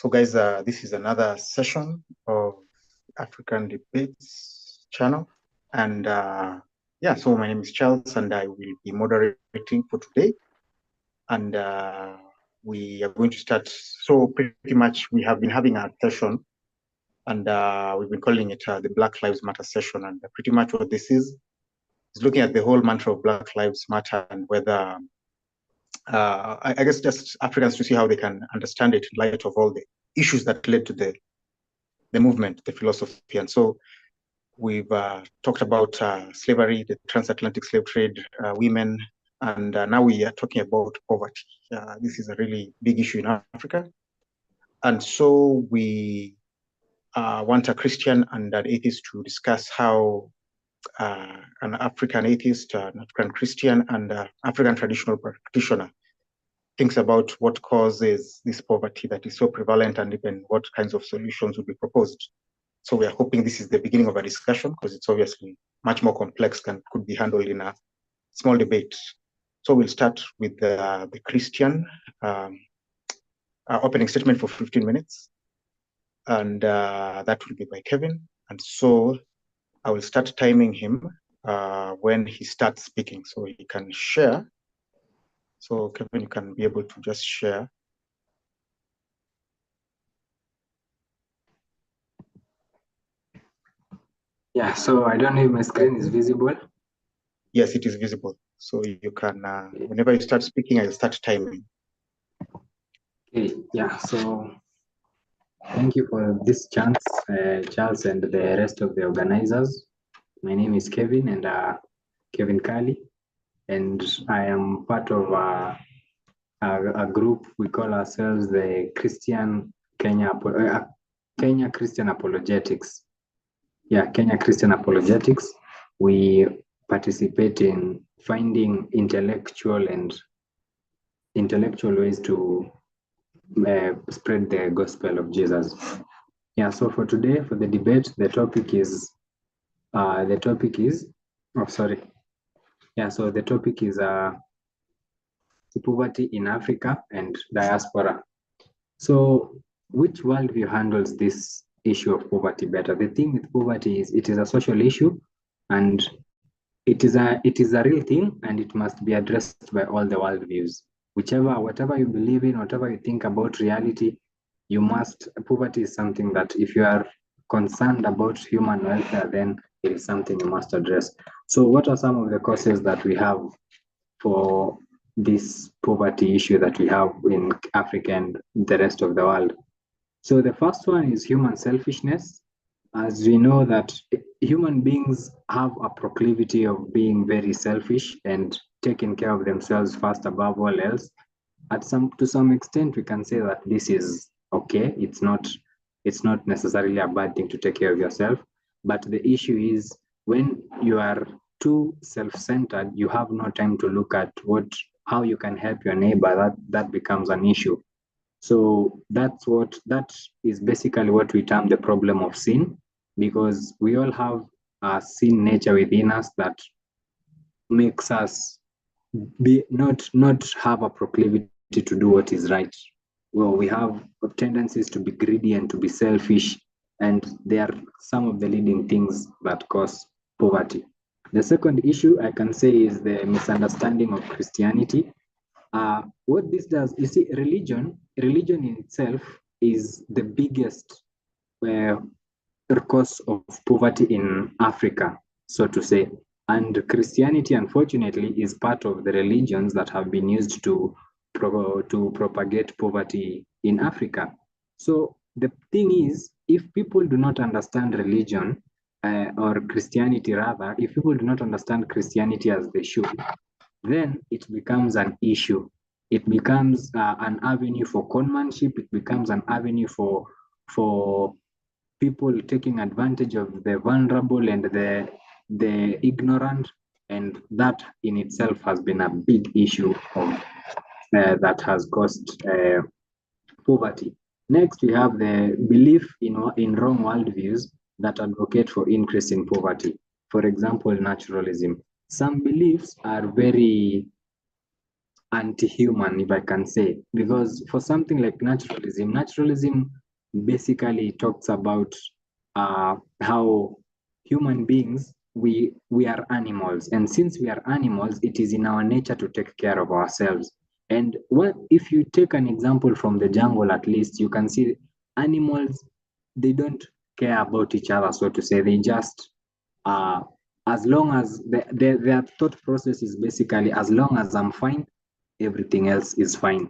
So guys, this is another session of African Debates channel. And yeah, so my name is Charles and I will be moderating for today. And we are going to start. So pretty much we have been having a session and we've been calling it the Black Lives Matter session. And pretty much what this is looking at the whole mantra of Black Lives Matter and whether, I guess just Africans to see how they can understand it in light of all the issues that led to the movement, the philosophy. And so we've talked about slavery, the transatlantic slave trade, women, and now we are talking about poverty. This is a really big issue in Africa. And so we want a Christian and an atheist to discuss how an African atheist, an African Christian, and an African traditional practitioner thinks about what causes this poverty that is so prevalent and even what kinds of solutions would be proposed. So we are hoping this is the beginning of a discussion because it's obviously much more complex than could be handled in a small debate. So we'll start with the Christian opening statement for 15 minutes. And that will be by Kevin. And so I will start timing him when he starts speaking so he can share. So Kevin, you can be able to just share. Yeah, so I don't know if my screen is visible. Yes, it is visible. So you can, whenever you start speaking, I'll start timing. Okay, yeah, so thank you for this chance, Charles and the rest of the organizers. My name is Kevin and Kevin Kali, and I am part of a group. We call ourselves the Kenya Christian Apologetics. Yeah, Kenya Christian Apologetics. We participate in finding intellectual ways to spread the gospel of Jesus. Yeah, so for today, for the debate, the topic is poverty in Africa and diaspora. So which worldview handles this issue of poverty better? The thing with poverty is it is a social issue and it is a real thing and it must be addressed by all the worldviews. Whatever you believe in, whatever you think about reality, poverty is something that if you are concerned about human welfare, then it is something you must address. So what are some of the causes that we have for this poverty issue that we have in Africa and the rest of the world? So the first one is human selfishness. As we know that human beings have a proclivity of being very selfish and taking care of themselves first above all else. To some extent, we can say that this is okay. It's not necessarily a bad thing to take care of yourself. But the issue is when you are too self-centered, you have no time to look at how you can help your neighbor. That becomes an issue. So that is basically what we term the problem of sin, because we all have a sin nature within us that makes us not have a proclivity to do what is right. Well, we have tendencies to be greedy and to be selfish, and they are some of the leading things that cause poverty. The second issue I can say is the misunderstanding of Christianity. What this does, you see, religion in itself is the biggest cause of poverty in Africa, so to say. And Christianity, unfortunately, is part of the religions that have been used to propagate poverty in Africa. So the thing is, if people do not understand religion, or Christianity rather, if people do not understand Christianity as they should, then it becomes an issue. It becomes an avenue for conmanship. It becomes an avenue for people taking advantage of the vulnerable and the ignorant, and that in itself has been a big issue that has caused poverty. Next, we have the belief in wrong worldviews that advocate for increase in poverty. For example, naturalism. Some beliefs are very anti-human, if I can say, because for something like naturalism basically talks about how human beings, we are animals, and since we are animals, it is in our nature to take care of ourselves. And what if you take an example from the jungle, at least you can see animals, they don't care about each other, so to say. They just uh, as long as their thought process is basically, as long as I'm fine, everything else is fine.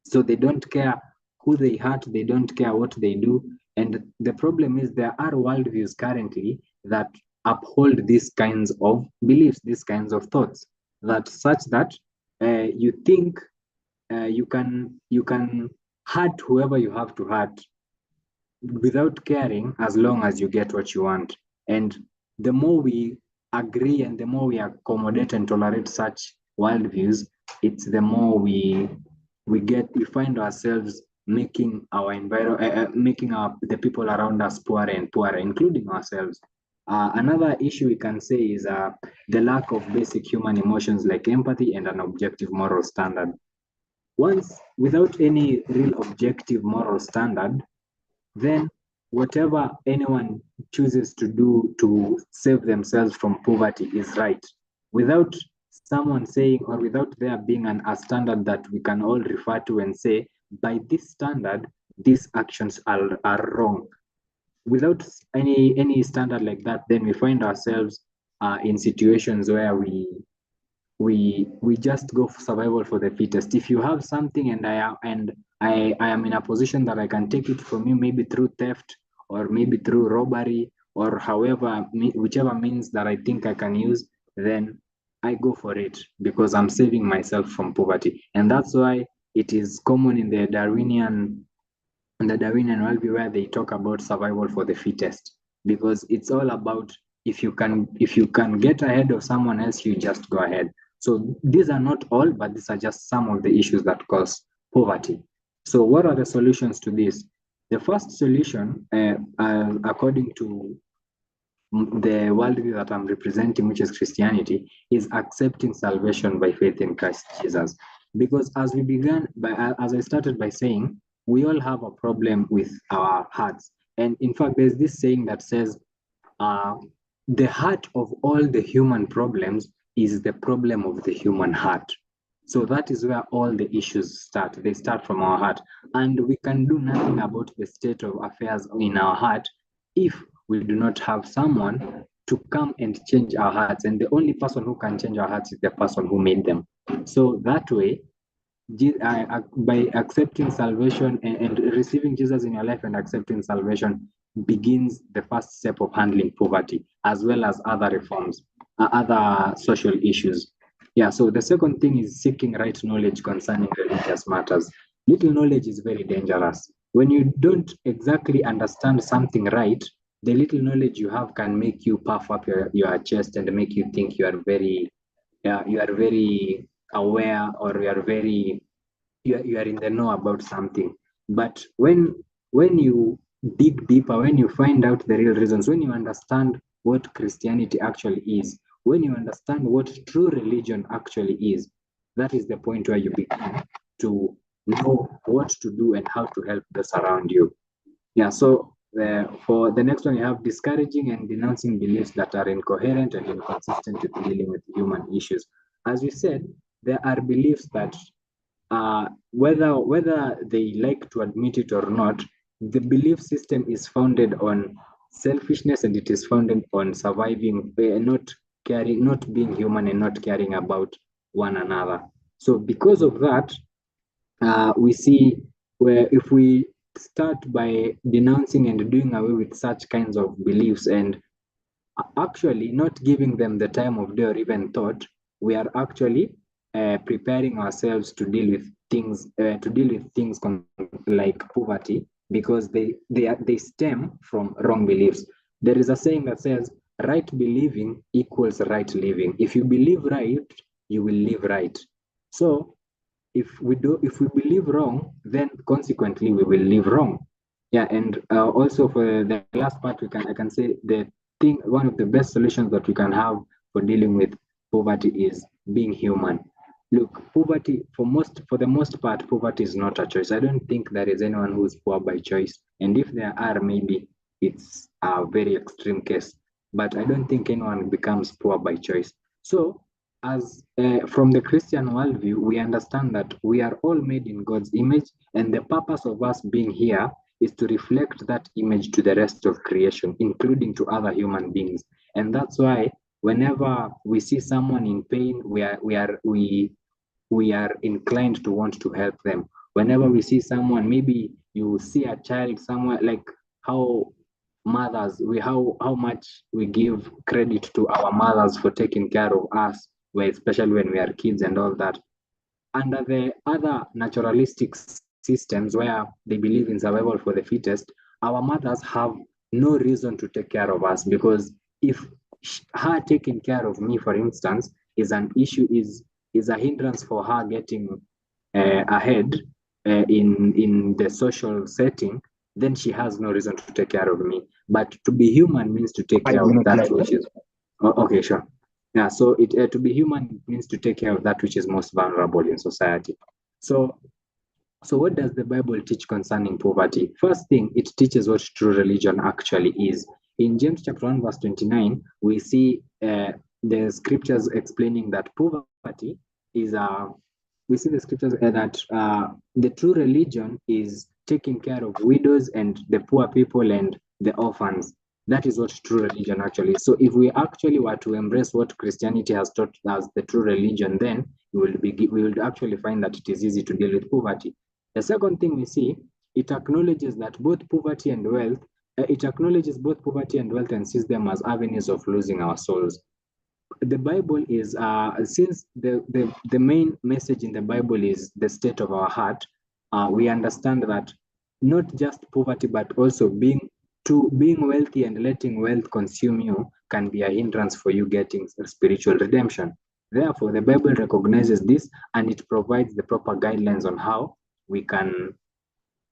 So they don't care who they hurt, they don't care what they do. And the problem is there are worldviews currently that uphold these kinds of beliefs, these kinds of thoughts, that such that you think you can hurt whoever you have to hurt without caring, as long as you get what you want. And the more we agree and the more we accommodate and tolerate such worldviews, it's the more we find ourselves making our environment, making the people around us poorer and poorer, including ourselves. Another issue we can say is the lack of basic human emotions like empathy and an objective moral standard. Once, without any real objective moral standard, then whatever anyone chooses to do to save themselves from poverty is right, without someone saying, or without there being a standard that we can all refer to and say, by this standard, these actions are wrong. Without any standard like that, then we find ourselves in situations where we just go for survival for the fittest. If you have something and I am in a position that I can take it from you, maybe through theft or maybe through robbery or however, whichever means that I think I can use, then I go for it because I'm saving myself from poverty. And that's why it is common in the Darwinian worldview, where they talk about survival for the fittest, because it's all about, if you can get ahead of someone else, you just go ahead. So these are not all, but these are just some of the issues that cause poverty. So what are the solutions to this? The first solution, according to the worldview that I'm representing, which is Christianity, is accepting salvation by faith in Christ Jesus. Because as I started by saying, we all have a problem with our hearts. And in fact, there's this saying that says, uh, the heart of all the human problems is the problem of the human heart. So that is where all the issues start. They start from our heart. And we can do nothing about the state of affairs in our heart if we do not have someone to come and change our hearts. And the only person who can change our hearts is the person who made them. So that way, by accepting salvation and receiving Jesus in your life and accepting salvation begins the first step of handling poverty, as well as other reforms, other social issues. Yeah, so the second thing is seeking right knowledge concerning religious matters. Little knowledge is very dangerous. When you don't exactly understand something right, the little knowledge you have can make you puff up your chest and make you think you are very aware, or you are in the know about something. But when you dig deeper, when you find out the real reasons, when you understand what Christianity actually is, when you understand what true religion actually is, that is the point where you begin to know what to do and how to help those around you. Yeah, so for the next one, you have discouraging and denouncing beliefs that are incoherent and inconsistent with dealing with human issues. As we said, there are beliefs that whether they like to admit it or not, the belief system is founded on selfishness, and it is founded on surviving, not being human and not caring about one another. So because of that, we see where if we start by denouncing and doing away with such kinds of beliefs and actually not giving them the time of day or even thought, we are actually preparing ourselves to deal with things like poverty, because they stem from wrong beliefs. There is a saying that says, right believing equals right living. If you believe right, you will live right. So if we believe wrong, then consequently we will live wrong. Yeah, and also for the last part, I can say one of the best solutions that we can have for dealing with poverty is being human. Look, poverty for the most part, poverty is not a choice. I don't think there is anyone who's poor by choice. And if there are, maybe it's a very extreme case. But I don't think anyone becomes poor by choice. So, as from the Christian worldview, we understand that we are all made in God's image, and the purpose of us being here is to reflect that image to the rest of creation, including to other human beings. And that's why whenever we see someone in pain, we are inclined to want to help them. Whenever we see someone, maybe you see a child somewhere, like how mothers, how much we give credit to our mothers for taking care of us, where especially when we are kids and all that. Under the other naturalistic systems where they believe in survival for the fittest, our mothers have no reason to take care of us, because if her taking care of me, for instance, is an issue, is a hindrance for her getting ahead in the social setting, then she has no reason to take care of me. But to be human means to take care of that which is okay, sure. Yeah, so to be human means to take care of that which is most vulnerable in society. So, so what does the Bible teach concerning poverty? First thing, it teaches what true religion actually is. In James chapter 1, verse 29, we see the scriptures explaining that poverty is we see the scriptures that the true religion is taking care of widows and the poor people and the orphans. That is what true religion actually is. So if we actually were to embrace what Christianity has taught as the true religion, then we will actually find that it is easy to deal with poverty. The second thing we see, it acknowledges that both poverty and wealth, it acknowledges both poverty and wealth and sees them as avenues of losing our souls. The Bible is, since the main message in the Bible is the state of our heart, we understand that not just poverty, but also being wealthy and letting wealth consume you can be a hindrance for you getting spiritual redemption. Therefore, the Bible recognizes this and it provides the proper guidelines on how we can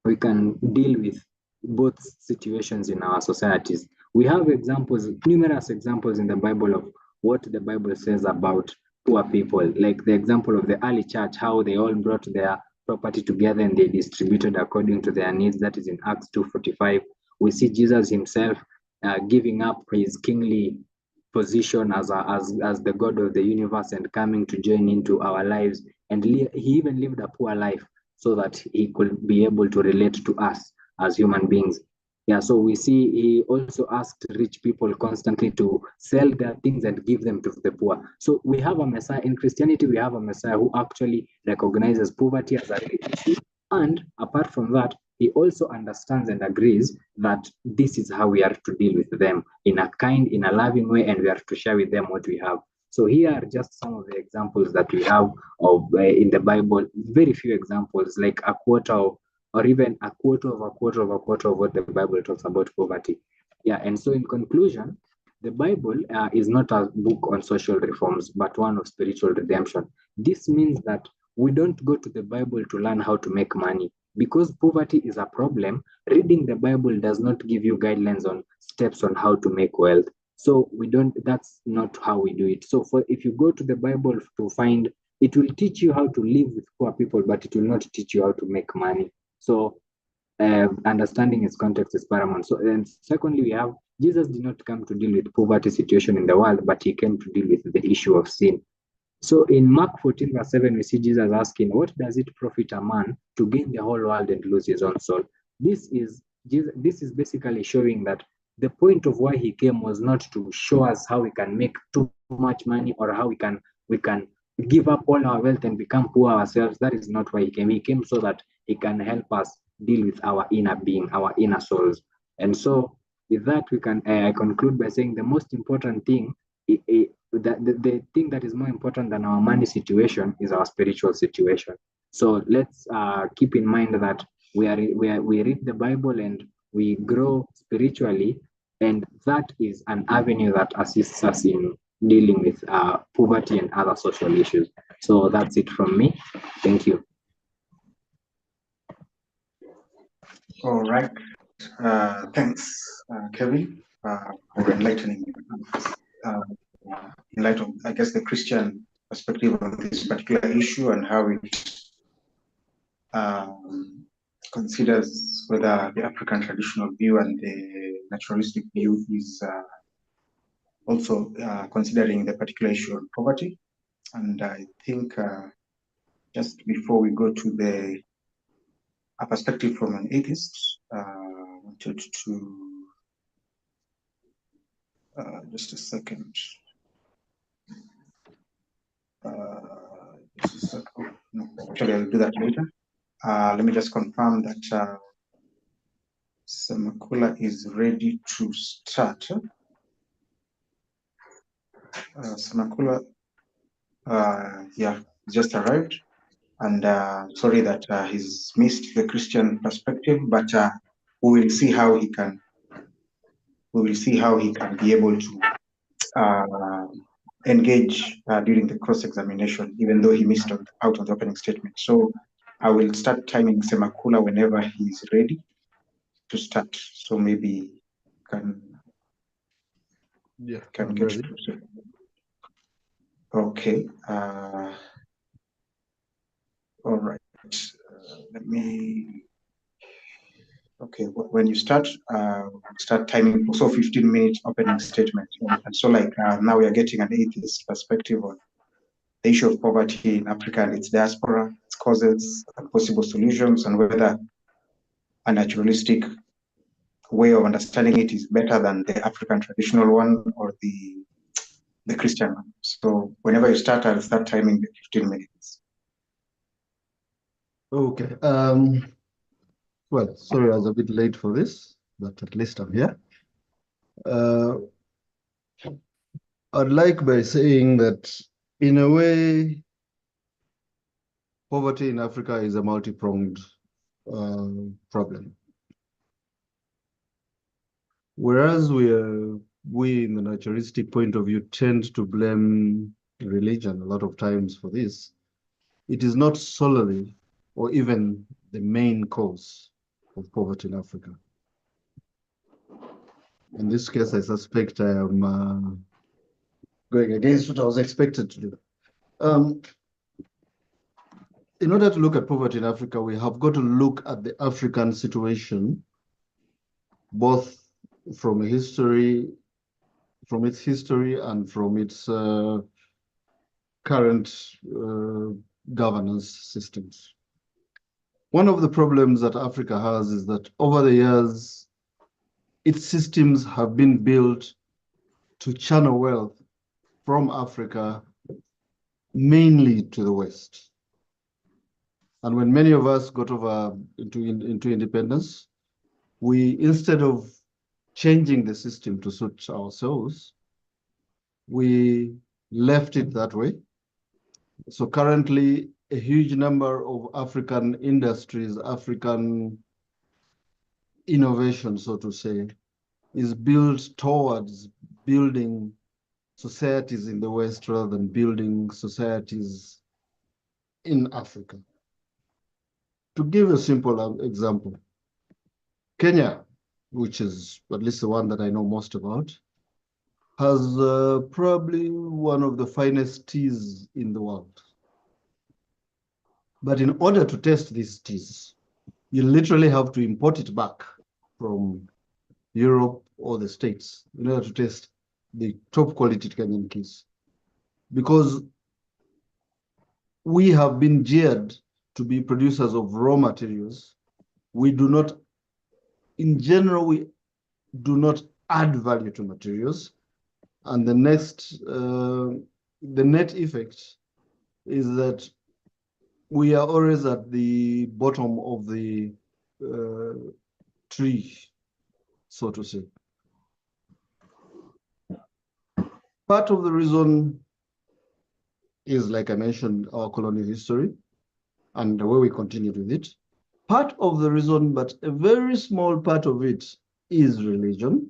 we can deal with both situations in our societies. We have examples, numerous examples in the Bible of what the Bible says about poor people, like the example of the early church, how they all brought their property together and they distributed according to their needs. That is in Acts 2:45. We see Jesus himself giving up his kingly position as the God of the universe and coming to join into our lives. And he even lived a poor life so that he could be able to relate to us as human beings. Yeah, so we see he also asked rich people constantly to sell their things and give them to the poor. So we have a Messiah in Christianity, we have a Messiah who actually recognizes poverty as a real issue. And apart from that, he also understands and agrees that this is how we are to deal with them in a kind, in a loving way, and we are to share with them what we have. So here are just some of the examples that we have of in the Bible. Very few examples, like a quarter of, or even a quarter of a quarter of a quarter of what the Bible talks about poverty. Yeah, and so in conclusion, the Bible is not a book on social reforms, but one of spiritual redemption. This means that we don't go to the Bible to learn how to make money. Because poverty is a problem, reading the Bible does not give you guidelines on steps on how to make wealth. So we don't, that's not how we do it. So for if you go to the Bible to find, it will teach you how to live with poor people, but it will not teach you how to make money. So understanding its context is paramount. So, and secondly, we have Jesus did not come to deal with poverty situation in the world, but he came to deal with the issue of sin. So in Mark 14, verse 7, we see Jesus asking, what does it profit a man to gain the whole world and lose his own soul? This is basically showing that the point of why he came was not to show us how we can make too much money or how we can give up all our wealth and become poor ourselves. That is not why he came. He came so that he can help us deal with our inner being, our inner souls. And so with that, we can I conclude by saying the most important thing, the thing that is more important than our money situation is our spiritual situation. So let's keep in mind that we read the Bible and we grow spiritually, and that is an avenue that assists us in dealing with poverty and other social issues. So that's it from me. Thank you. All right. Thanks, Kevin, for enlightening us in light of, I guess, the Christian perspective on this particular issue and how it considers whether the African traditional view and the naturalistic view is also considering the particular issue of poverty. And I think just before we go to a perspective from an atheist, I wanted to just a second. No, actually, I'll do that later. Let me just confirm that Semakula is ready to start. Semakula, yeah, just arrived, and sorry that he's missed the Christian perspective, but we will see how he can. We will see how he can be able to engage during the cross-examination, even though he missed out on the opening statement. So I will start timing Semakula whenever he's ready to start. So maybe can get ready. to. Okay. All right. Let me. Okay. When you start timing. So 15 minutes opening statement. And so like now we are getting an atheist perspective on the issue of poverty in Africa and its diaspora, its causes and possible solutions, and whether a naturalistic way of understanding it is better than the African traditional one or the Christian one. So whenever you start, I'll start timing the 15 minutes. Okay. Well, sorry, I was a bit late for this, but at least I'm here. I'd like by saying that in a way, poverty in Africa is a multi-pronged problem. Whereas we in the naturalistic point of view tend to blame religion a lot of times for this, it is not solely or even the main cause of poverty in Africa. In this case, I suspect I am going against what I was expected to do. In order to look at poverty in Africa, we have got to look at the African situation, both from its history and from its current governance systems. One of the problems that Africa has is that over the years, its systems have been built to channel wealth from Africa mainly to the West. And when many of us got over into independence, we, instead of changing the system to suit ourselves, we left it that way. So currently, a huge number of African industries, African innovation, so to say, is built towards building societies in the West rather than building societies in Africa. To give a simple example, Kenya, which is at least the one that I know most about, has probably one of the finest teas in the world. But in order to taste these teas, you literally have to import it back from Europe or the States in order to taste the top quality Kenyan teas. Because we have been geared to be producers of raw materials. We do not, in general, we do not add value to materials. And the net effect is that we are always at the bottom of the tree, so to say. Part of the reason is, like I mentioned, our colonial history and the way we continued with it. Part of the reason, but a very small part of it, is religion.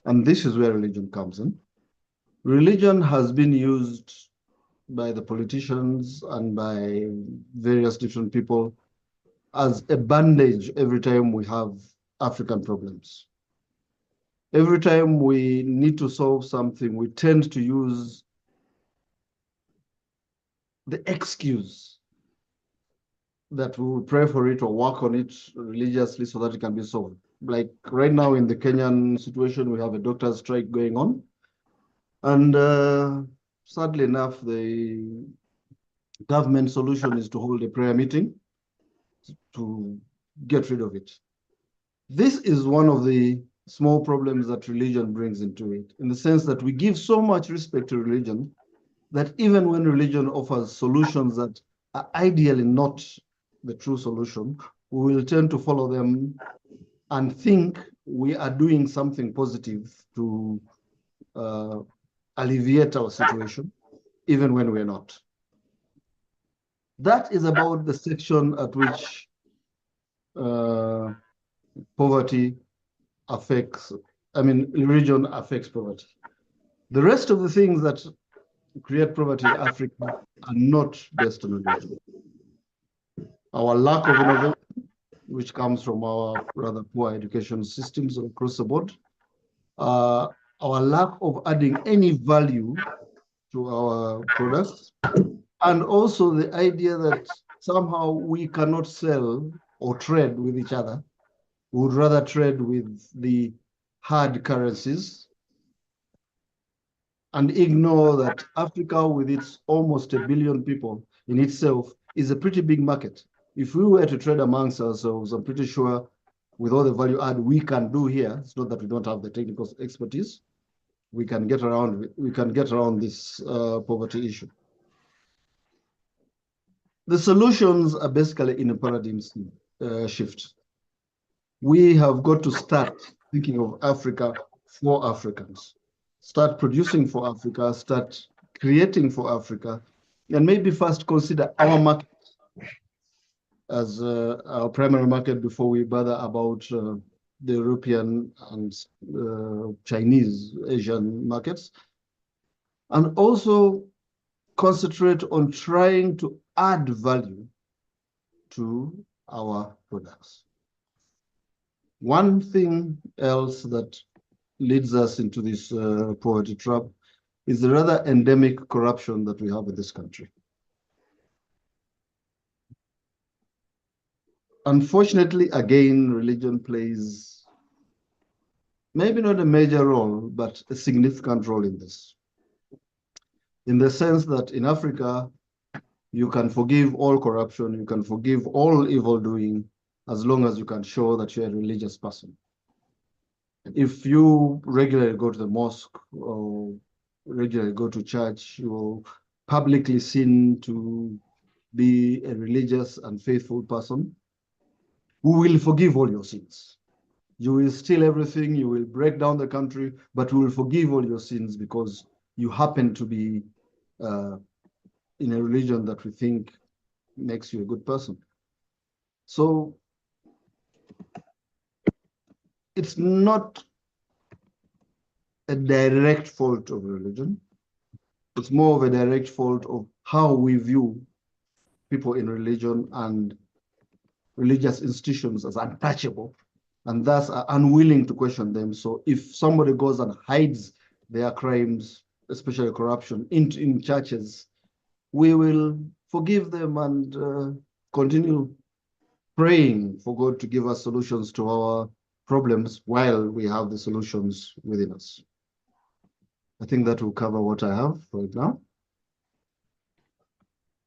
And this is where religion comes in. Religion has been used by the politicians and by various different people as a bandage every time we have African problems. Every time we need to solve something, we tend to use the excuse that we will pray for it or work on it religiously so that it can be solved. Like right now in the Kenyan situation, we have a doctor's strike going on. And sadly enough, the government solution is to hold a prayer meeting to get rid of it. This is one of the small problems that religion brings into it, in the sense that we give so much respect to religion that even when religion offers solutions that are ideally not the true solution, we will tend to follow them and think we are doing something positive to alleviate our situation, even when we're not. That is about the section at which poverty affects, religion affects poverty. The rest of the things that create poverty in Africa are not based on religion. Our lack of innovation, which comes from our rather poor education systems across the board, our lack of adding any value to our products, and also the idea that somehow we cannot sell or trade with each other. We would rather trade with the hard currencies and ignore that Africa, with its almost 1 billion people in itself, is a pretty big market. If we were to trade amongst ourselves, I'm pretty sure with all the value add we can do here, it's not that we don't have the technical expertise, we can get around this poverty issue. The solutions are basically in a paradigm shift. We have got to start thinking of Africa for Africans. Start producing for Africa, start creating for Africa, and maybe first consider our market as our primary market before we bother about the European and Chinese, Asian markets. And also concentrate on trying to add value to our products. One thing else that leads us into this poverty trap is the rather endemic corruption that we have in this country. Unfortunately, again, religion plays maybe not a major role, but a significant role in this. In the sense that in Africa, you can forgive all corruption, you can forgive all evil doing, as long as you can show that you're a religious person. If you regularly go to the mosque or regularly go to church, you're publicly seen to be a religious and faithful person, we will forgive all your sins. You will steal everything, you will break down the country, but we will forgive all your sins because you happen to be in a religion that we think makes you a good person. So it's not a direct fault of religion. It's more of a direct fault of how we view people in religion and religious institutions as untouchable, and thus are unwilling to question them. So if somebody goes and hides their crimes, especially corruption, in churches, we will forgive them and continue praying for God to give us solutions to our problems while we have the solutions within us. I think that will cover what I have right now.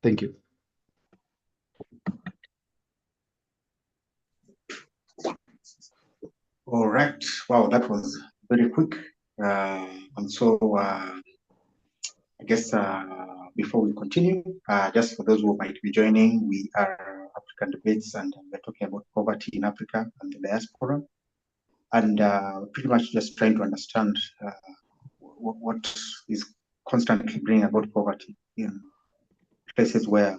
Thank you. All right. Wow, that was very quick. And so I guess before we continue, just for those who might be joining, we are African Debates, and we're talking about poverty in Africa and the diaspora. And pretty much just trying to understand what is constantly bringing about poverty in places where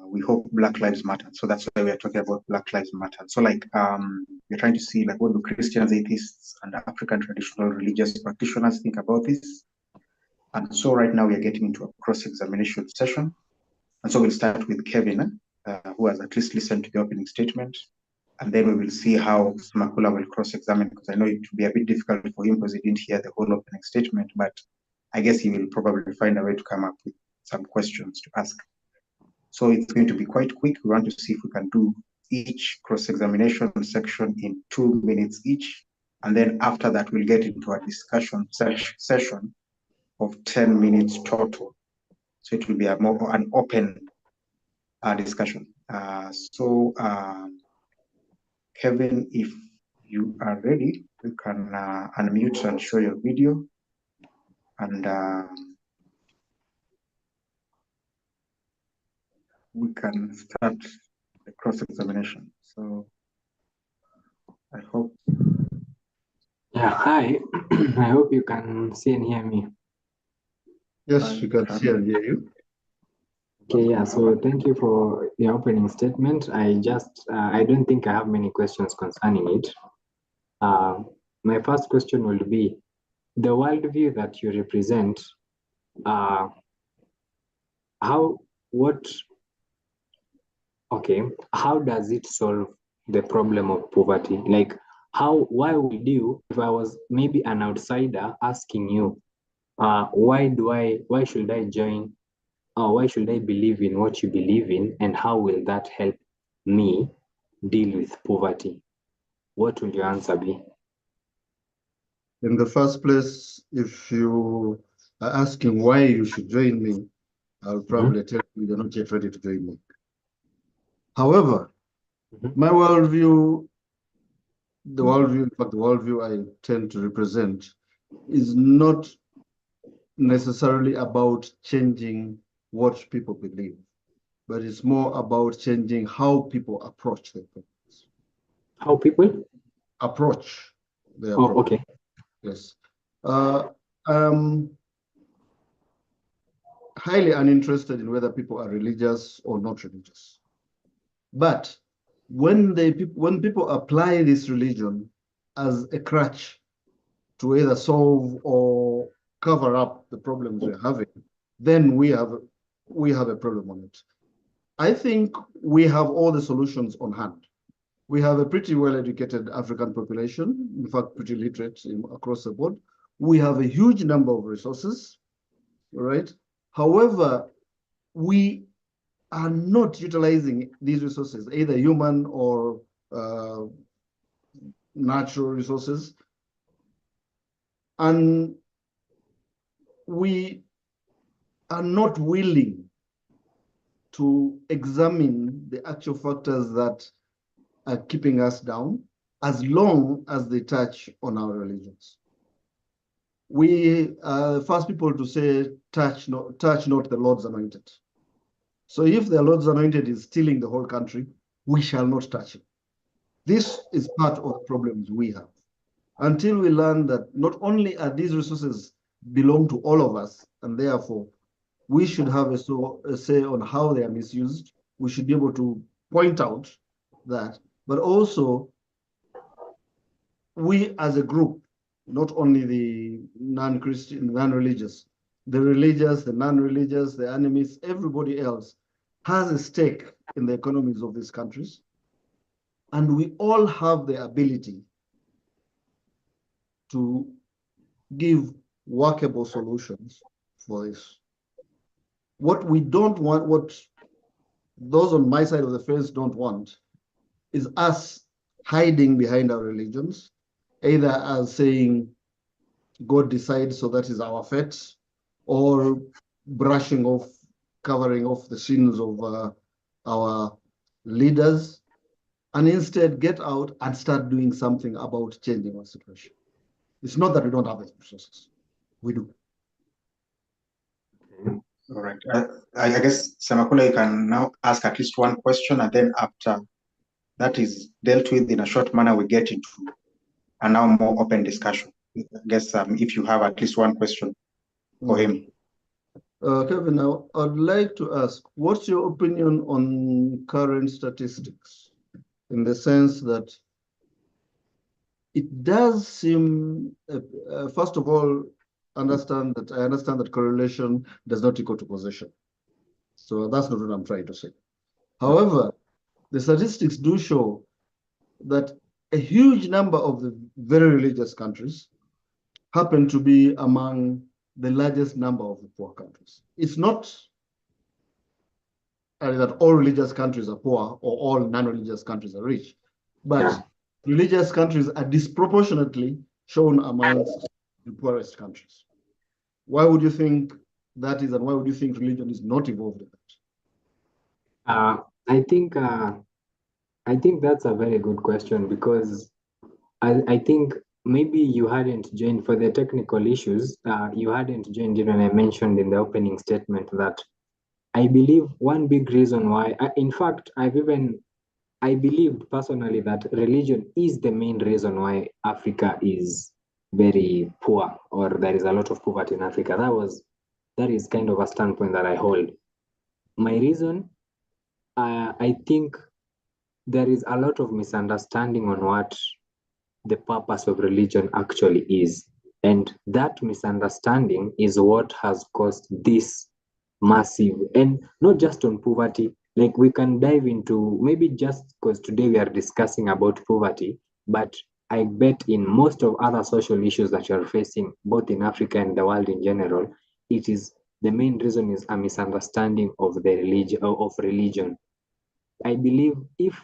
we hope Black Lives Matter. So that's why we are talking about Black Lives Matter. So like we're trying to see like what do Christians, atheists, and African traditional religious practitioners think about this. And so right now we are getting into a cross-examination session. And so we'll start with Kevin, who has at least listened to the opening statement. And then we will see how Smakula will cross-examine, because I know it will be a bit difficult for him because he didn't hear the whole opening statement, but I guess he will probably find a way to come up with some questions to ask. So it's going to be quite quick. We want to see if we can do each cross-examination section in 2 minutes each. And then after that, we'll get into a discussion session of 10 minutes total. So it will be an open discussion. Kevin, if you are ready, you can unmute and show your video. And we can start the cross-examination. So I hope. Yeah, hi. I hope you can see and hear me. Yes, you can see and hear you. Okay, yeah, so thank you for the opening statement. I don't think I have many questions concerning it. My first question will be, the worldview that you represent, how does it solve the problem of poverty? Like, why would you, if I was maybe an outsider asking you, why should I join, or why should I believe in what you believe in, and how will that help me deal with poverty? What will your answer be? In the first place, if you are asking why you should join me, I'll probably tell you you're not yet ready to join me. However, my worldview, in fact, the worldview I tend to represent is not necessarily about changing what people believe, but it's more about changing how people approach their problems. How people? Approach their Oh, problems. okay. Yes. Highly uninterested in whether people are religious or not religious. But when people apply this religion as a crutch to either solve or cover up the problems we're having, then we have a problem on it. I think we have all the solutions on hand. We have a pretty well-educated African population, in fact, pretty literate across the board. We have a huge number of resources, right? However, we are not utilizing these resources, either human or natural resources. And we are not willing to examine the actual factors that are keeping us down, as long as they touch on our religions. We are the first people to say, touch not the Lord's anointed. So if the Lord's anointed is stealing the whole country, we shall not touch him. This is part of the problems we have. Until we learn that not only are these resources belong to all of us, and therefore we should have a say on how they are misused, we should be able to point out that, but also we as a group, not only the non-Christian, non-religious, the religious, the non-religious, the animists, everybody else has a stake in the economies of these countries. And we all have the ability to give workable solutions for this. What we don't want, what those on my side of the fence don't want, is us hiding behind our religions, either as saying, God decides, so that is our fate, or brushing off, covering off the sins of our leaders, and instead get out and start doing something about changing our situation. It's not that we don't have the resources. We do. All right. I guess, Semakula, you can now ask at least one question, and then after that is dealt with in a short manner, we get into a now more open discussion. I guess if you have at least one question for him. Kevin, I'd like to ask, what's your opinion on current statistics? In the sense that it does seem, first of all, I understand that correlation does not equal to causation. So that's not what I'm trying to say. However, the statistics do show that a huge number of the very religious countries happen to be among the largest number of the poor countries. It's not that all religious countries are poor or all non-religious countries are rich. But religious countries are disproportionately shown amongst the poorest countries. Why would you think that is, and why would you think religion is not involved in that? I think that's a very good question, because I think maybe you hadn't joined for the technical issues. You hadn't joined even I mentioned in the opening statement that I believe one big reason why, in fact, I believed personally that religion is the main reason why Africa is very poor, or there is a lot of poverty in Africa. That is kind of a standpoint that I hold. My reason, I think there is a lot of misunderstanding on what the purpose of religion actually is. And that misunderstanding is what has caused this massive, and not just on poverty, like we can dive into, maybe just because today we are discussing about poverty, but I bet in most of other social issues that you're facing, both in Africa and the world in general, it is the main reason is a misunderstanding of the religion. I believe if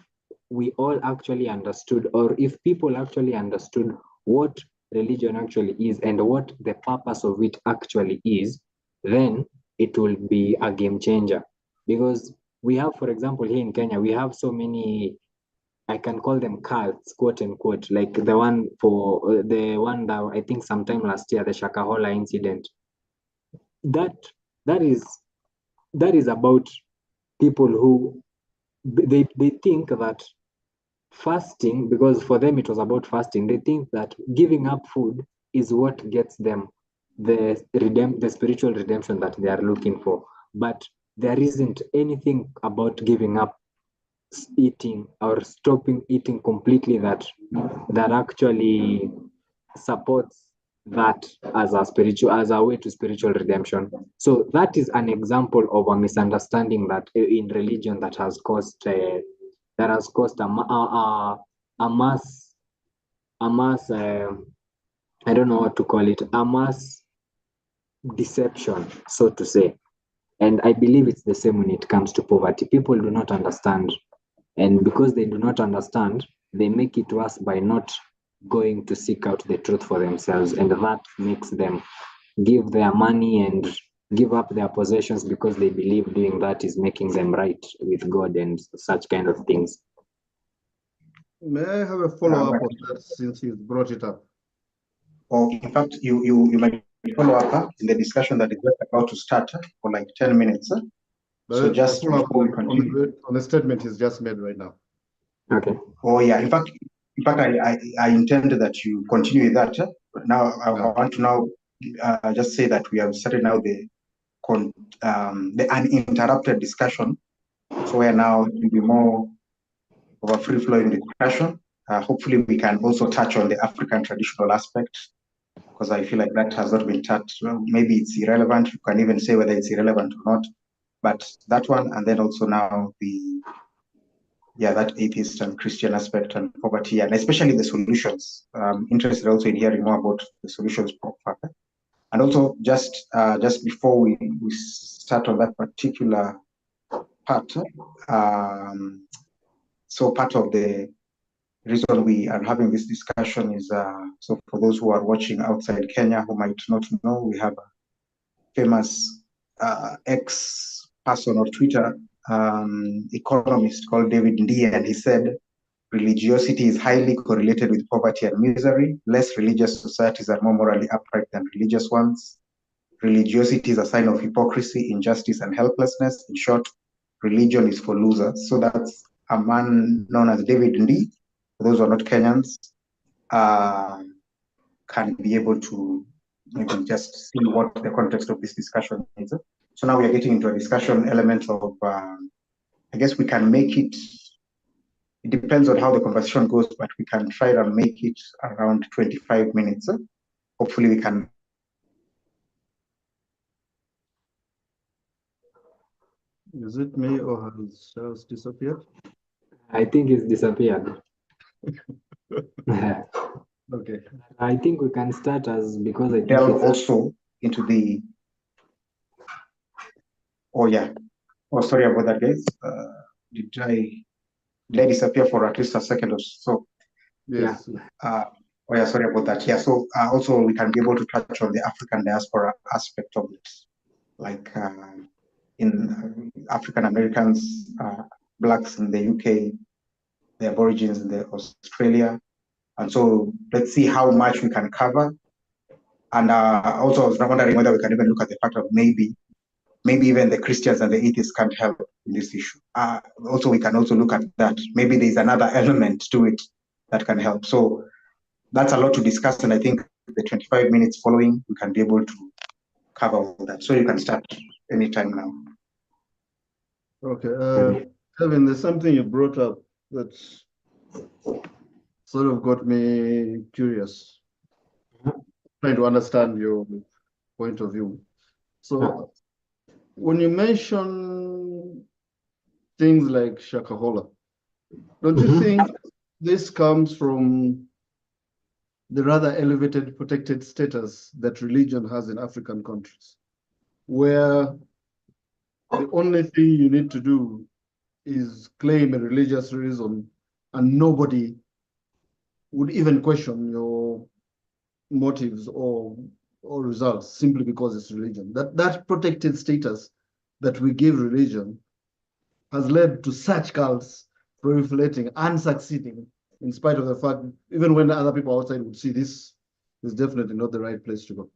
we all actually understood, or if people actually understood what religion actually is and what the purpose of it actually is, then it will be a game changer. Because we have, for example, here in Kenya, we have so many, I can call them cults, quote unquote, like the one that I think sometime last year, the Shakahola incident. That that is that is about people who they think that fasting, because for them it was about fasting, they think that giving up food is what gets them the spiritual redemption that they are looking for. But there isn't anything about giving up eating or stopping eating completely that actually supports that as a way to spiritual redemption. So that is an example of a misunderstanding that in religion that has caused a mass I don't know what to call it, a mass deception, so to say. And I believe it's the same when it comes to poverty. People do not understand, and because they do not understand, they make it worse by not going to seek out the truth for themselves, and that makes them give their money and give up their possessions because they believe doing that is making them right with God and such kind of things. May I have a follow-up on that since you brought it up? Or in fact, you might follow up in the discussion that is just about to start for like 10 minutes. So just before we continue on the statement he's just made right now. Okay. Oh yeah. In fact, I intended that you continue with that. Now I want to now just say that we have started now the uninterrupted discussion. So where now it will be more of a free-flowing discussion. Hopefully, we can also touch on the African traditional aspect, because I feel like that has not been touched. Well, maybe it's irrelevant. You can even say whether it's irrelevant or not. But that one, and then also now that atheist and Christian aspect and poverty, and especially the solutions. Interested also in hearing more about the solutions, and also just before we start on that particular part. So part of the reason we are having this discussion is so for those who are watching outside Kenya who might not know, we have a famous ex-person of Twitter economist called David Ndie, and he said religiosity is highly correlated with poverty and misery. Less religious societies are more morally upright than religious ones. Religiosity is a sign of hypocrisy, injustice, and helplessness. In short, religion is for losers. So that's a man known as David Ndie. For those who are not Kenyans, can be able to maybe just see what the context of this discussion is. So now we are getting into a discussion element of, I guess we can make it depends on how the conversation goes, but we can try to make it around 25 minutes. Hopefully we can. Is it me or has Charles disappeared? I think it's disappeared. Okay. I think we can start because delve also into the. Oh yeah. Oh, sorry about that, guys. Did I disappear for at least a second or so? Yes. Oh yeah, sorry about that. Yeah, so also we can be able to touch on the African diaspora aspect of it, like in African Americans, blacks in the UK, the Aborigines in the Australia, and so let's see how much we can cover. And also, I was wondering whether we can even look at the fact of maybe even the Christians and the atheists can't help in this issue. Also, we can also look at that. Maybe there's another element to it that can help. So that's a lot to discuss, and I think the 25 minutes following, we can be able to cover all that. So you can start anytime now. Okay. Kevin, there's something you brought up that sort of got me curious, trying to understand your point of view. So when you mention things like Shakahola, don't you think this comes from the rather elevated protected status that religion has in African countries, where the only thing you need to do is claim a religious reason and nobody would even question your motives or results simply because it's religion. That protected status that we give religion has led to such cults proliferating and succeeding, in spite of the fact, even when other people outside would see this is definitely not the right place to go.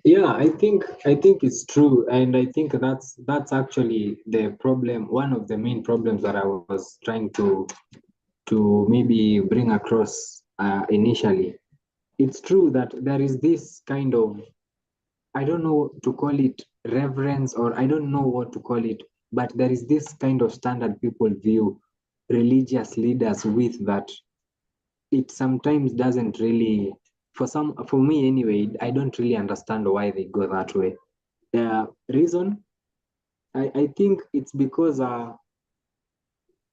Yeah, I think it's true, and I think that's actually the problem. One of the main problems that I was trying to maybe bring across initially. It's true that there is this kind of, I don't know to call it reverence, or I don't know what to call it, but there is this kind of standard people view religious leaders with, that it sometimes doesn't really, for me anyway, I don't really understand why they go that way. The reason, I think it's because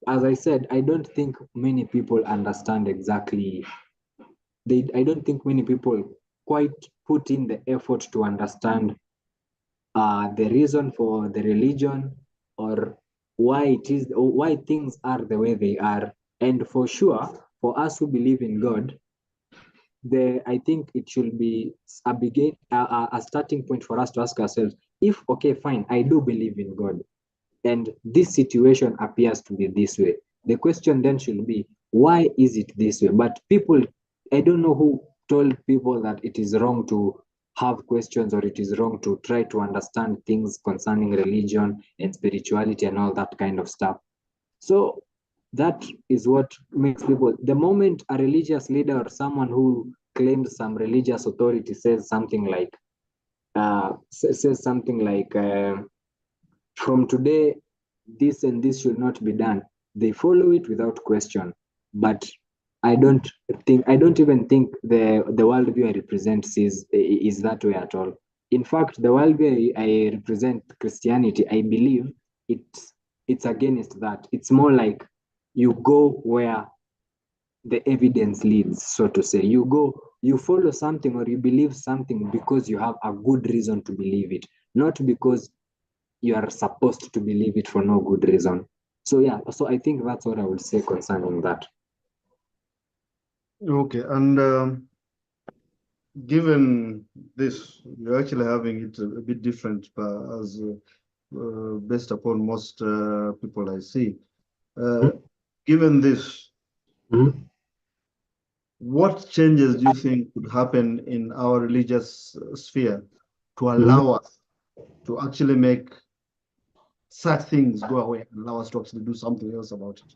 as I said, I don't think many people understand exactly. I don't think many people quite put in the effort to understand the reason for the religion, or why it is, or why things are the way they are. And for sure, for us who believe in God, I think it should be a starting point for us to ask ourselves, if, okay, fine, I do believe in God, and this situation appears to be this way. The question then should be, why is it this way? But people, I don't know who told people that it is wrong to have questions, or it is wrong to try to understand things concerning religion and spirituality and all that kind of stuff. So that is what makes people, the moment a religious leader or someone who claims some religious authority says something like, from today, this and this should not be done, they follow it without question. But I don't even think the worldview I represent is that way at all. In fact, the worldview I represent, Christianity, I believe it's against that. It's more like you go where the evidence leads, so to say. You follow something, or you believe something because you have a good reason to believe it, not because you are supposed to believe it for no good reason. So yeah, so I think that's what I would say concerning that. Okay, and given this, you're actually having it a bit different, as based upon most people I see. Given this, what changes do you think could happen in our religious sphere to allow us to actually make such things go away and allow us to actually do something else about it?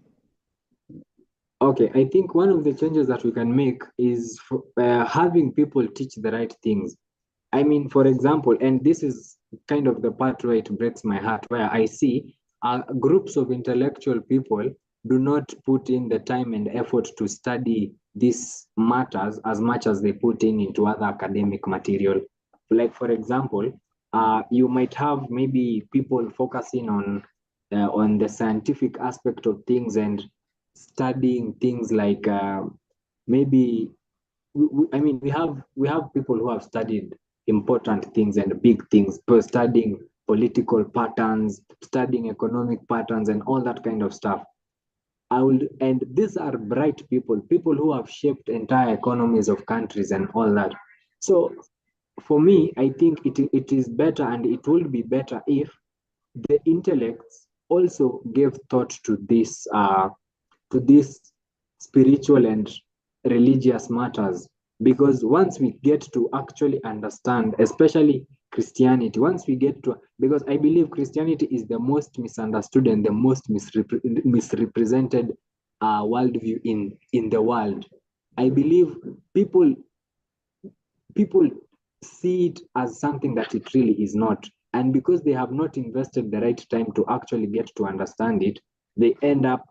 Okay, I think one of the changes that we can make is having people teach the right things. I mean, for example, and this is kind of the part where it breaks my heart, where I see groups of intellectual people do not put in the time and effort to study these matters as much as they put into other academic material. Like, for example, you might have maybe people focusing on the scientific aspect of things and studying things like maybe I mean we have people who have studied important things and big things, but studying political patterns, studying economic patterns, and all that kind of stuff. And these are bright people, people who have shaped entire economies of countries and all that. So for me, I think it is better, and it will be better if the intellects also gave thought to this spiritual and religious matters. Because once we get to actually understand, especially Christianity, once we get to, because I believe Christianity is the most misunderstood and the most misrepresented worldview in the world. I believe people see it as something that it really is not. And because they have not invested the right time to actually get to understand it, they end up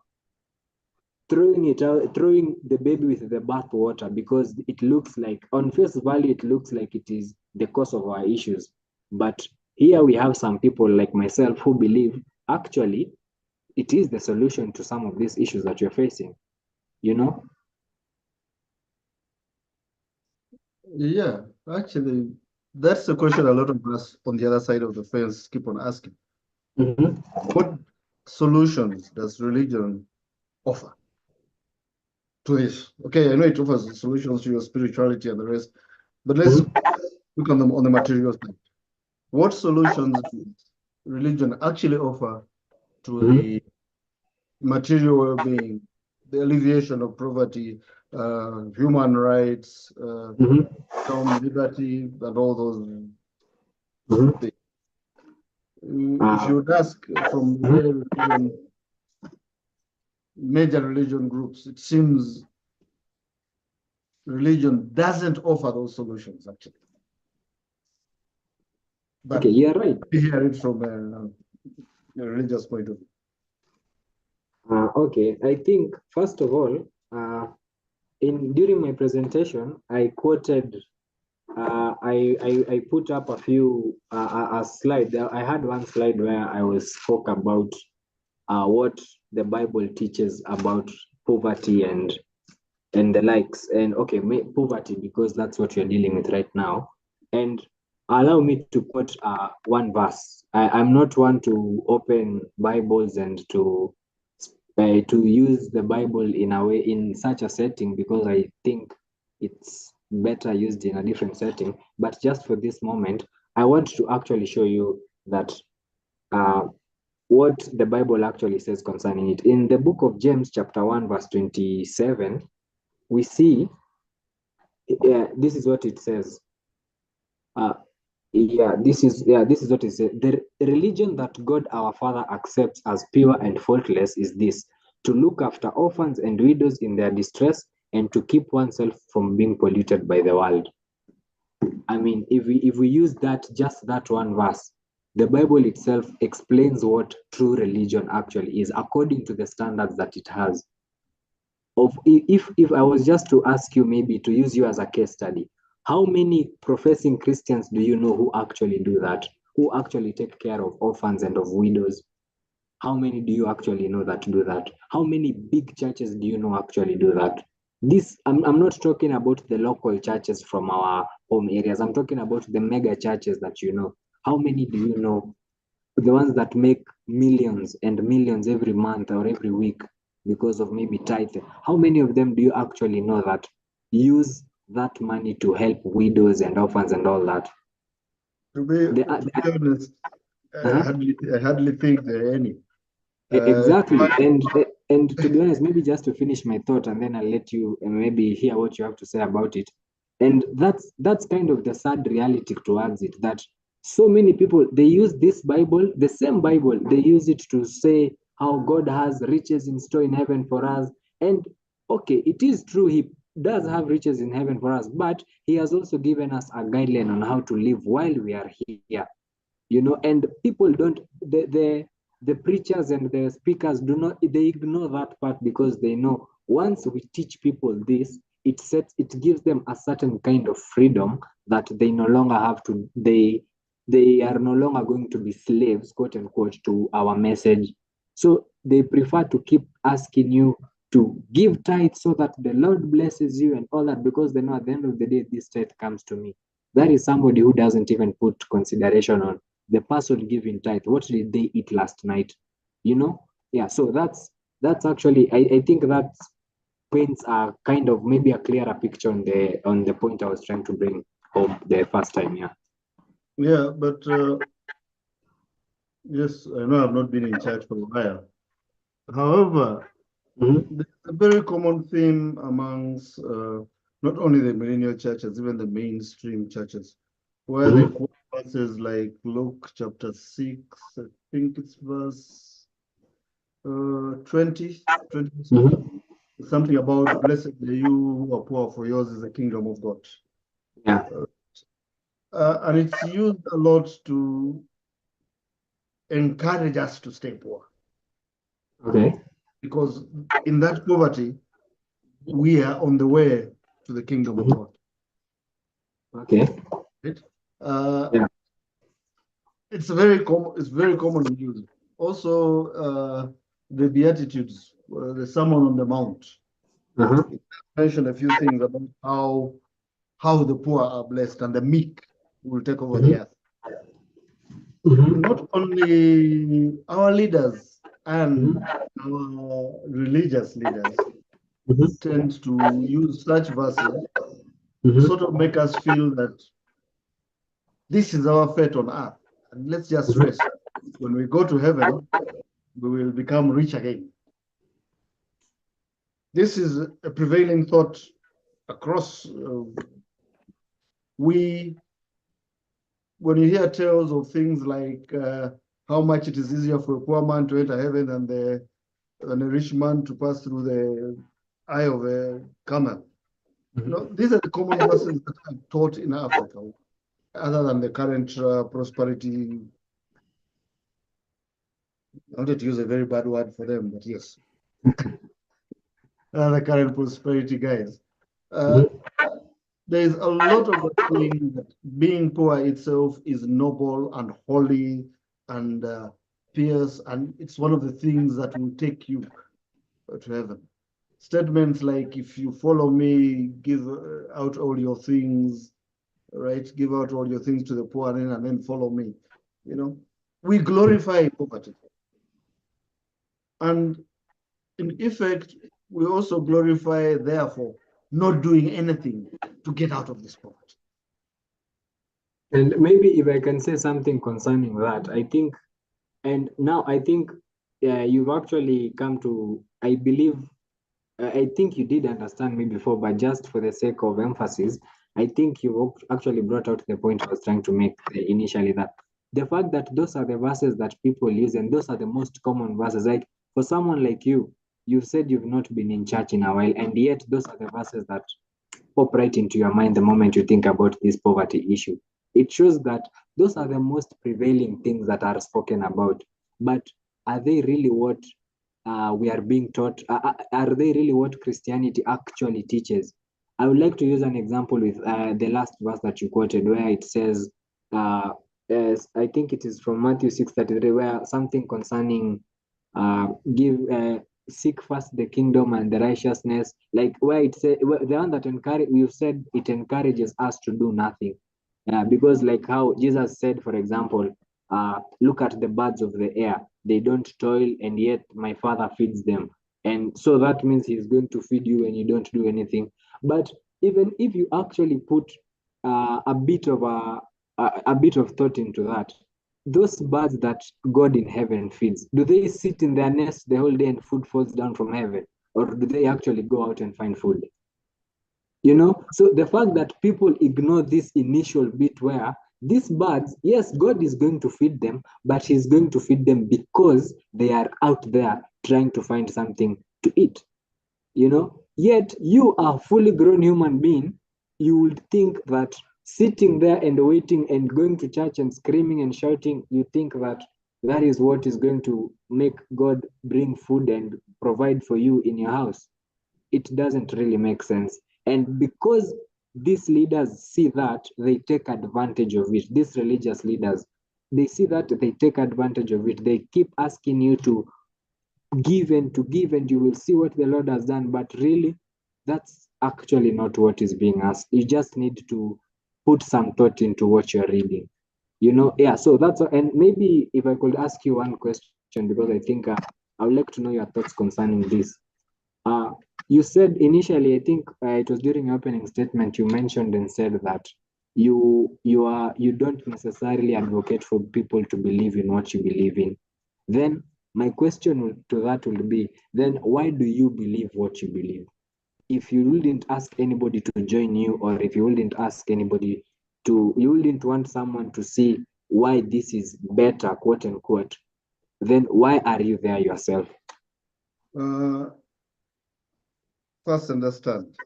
throwing it out, throwing the baby with the bathwater, because it looks like, on face value, it looks like it is the cause of our issues. But here we have some people like myself who believe actually it is the solution to some of these issues that you're facing, you know? Yeah, actually, that's the question a lot of us on the other side of the fence keep on asking. Mm-hmm. What solutions does religion offer to this? Okay, I know it offers solutions to your spirituality and the rest, but let's look on the material side. What solutions does religion actually offer to the material well-being, the alleviation of poverty, human rights, liberty, and all those things? If you would ask from the major religion groups, it seems religion doesn't offer those solutions, actually. But okay, you're right. we hear it from a religious point of view. Okay, I think first of all, during my presentation, I quoted, I put up a few a slide. I had one slide where I spoke about what the Bible teaches about poverty and the likes. And okay, poverty, because that's what you're dealing with right now. And allow me to quote one verse. I'm not one to open Bibles and to use the Bible in a way, in such a setting, because I think it's better used in a different setting. But just for this moment, I want to actually show you that what the Bible actually says concerning it. In the book of James, chapter 1, verse 27, we see, this is what it says. This is what it says. The religion that God our Father accepts as pure and faultless is this: to look after orphans and widows in their distress, and to keep oneself from being polluted by the world. I mean, if we use just that one verse, the Bible itself explains what true religion actually is, according to the standards that it has. If I was just to ask you, maybe to use you as a case study, how many professing Christians do you know who actually do that? Who actually take care of orphans and of widows? How many do you actually know that do that? How many big churches do you know actually do that? I'm not talking about the local churches from our home areas. I'm talking about the mega churches that you know. How many do you know? The ones that make millions and millions every month or every week because of maybe tithe. How many of them do you actually know that use that money to help widows and orphans and all that? To be honest, I hardly think there are any. Exactly. And to be honest, maybe just to finish my thought, and then I'll let you maybe hear what you have to say about it. And that's kind of the sad reality towards it, that so many people, they use this Bible, the same Bible, they use it to say how God has riches in store in heaven for us. And okay, it is true, he does have riches in heaven for us, but he has also given us a guideline on how to live while we are here. And people don't, the preachers and the speakers do not, they ignore that part, because they know once we teach people this, it gives them a certain kind of freedom that they no longer have to, they are no longer going to be slaves, quote unquote, to our message. So they prefer to keep asking you to give tithe so that the Lord blesses you and all that, because they know at the end of the day, this tithe comes to me. That is somebody who doesn't even put consideration on the person giving tithe, what did they eat last night? You know? Yeah, so that's actually, I think that paints a kind of maybe a clearer picture on the point I was trying to bring home the first time. Yeah. Yeah, but yes, I know I've not been in church for a while. However, Mm-hmm. there's a very common theme amongst not only the millennial churches, even the mainstream churches, where they Mm-hmm. quote verses like Luke chapter 6, I think it's verse 20, 20, Mm-hmm. something about blessed are you who are poor, for yours is the kingdom of God. Yeah. And it's used a lot to encourage us to stay poor, Okay. because in that poverty, we are on the way to the kingdom of Mm-hmm. God. Okay. Right? Uh, Yeah. it's very common use. Also, the Beatitudes, the Sermon on the Mount, Uh-huh. it mentioned a few things about how the poor are blessed and the meek will take over the Mm-hmm. earth. Mm-hmm. Not only our leaders and Mm-hmm. our religious leaders Mm-hmm. tend to use such verses to Mm-hmm. sort of make us feel that this is our fate on earth, and let's just Mm-hmm. rest. When we go to heaven, we will become rich again. This is a prevailing thought across. We, when you hear tales of things like how much it is easier for a poor man to enter heaven than a rich man to pass through the eye of a camel. These are the common verses that are taught in Africa, other than the current prosperity. I wanted to use a very bad word for them, but yes, the current prosperity guys. Uh, Mm-hmm. there is a lot of the feeling that being poor itself is noble and holy and pious, and it's one of the things that will take you to heaven. Statements like, if you follow me, give out all your things, right? Give out all your things to the poor and then follow me. You know, we glorify poverty. And in effect, we also glorify, therefore, not doing anything to get out of this poverty. And maybe if I can say something concerning that, I think, and now I think you've actually come to, I believe, I think you did understand me before, but just for the sake of emphasis, I think you actually brought out the point I was trying to make initially, that the fact that those are the verses that people use and those are the most common verses. Like for someone like you, you've said you've not been in church in a while, and yet those are the verses that pop right into your mind the moment you think about this poverty issue. It shows that those are the most prevailing things that are spoken about. But are they really what we are being taught? Are they really what Christianity actually teaches? I would like to use an example with the last verse that you quoted, where it says, I think it is from Matthew 6:33, where something concerning give seek first the kingdom and the righteousness, like where it says, the one that encourage, you said it encourages us to do nothing. Because like how Jesus said, for example, look at the birds of the air, they don't toil and yet my father feeds them. And so that means he's going to feed you when you don't do anything. But even if you actually put a bit of thought into that, those birds that God in heaven feeds, do they sit in their nest the whole day and food falls down from heaven? Or do they actually go out and find food? You know, so the fact that people ignore this initial bit where these birds, yes, God is going to feed them, but He's going to feed them because they are out there trying to find something to eat. You know, yet you are a fully grown human being, you would think that sitting there and waiting and going to church and screaming and shouting, you think that that is what is going to make God bring food and provide for you in your house. It doesn't really make sense. And because these leaders see that, they take advantage of it. These religious leaders, they see that, they take advantage of it. They keep asking you to give and you will see what the Lord has done. But really, that's actually not what is being asked. You just need to put some thought into what you're reading. Yeah, so that's, and maybe if I could ask you one question, because I think I would like to know your thoughts concerning this. You said initially, I think it was during your opening statement, you mentioned and said that you don't necessarily advocate for people to believe in what you believe in. Then my question to that would be, then why do you believe what you believe? If you wouldn't ask anybody to join you, or if you wouldn't ask anybody you wouldn't want someone to see why this is better, quote unquote, then why are you there yourself? First, understand,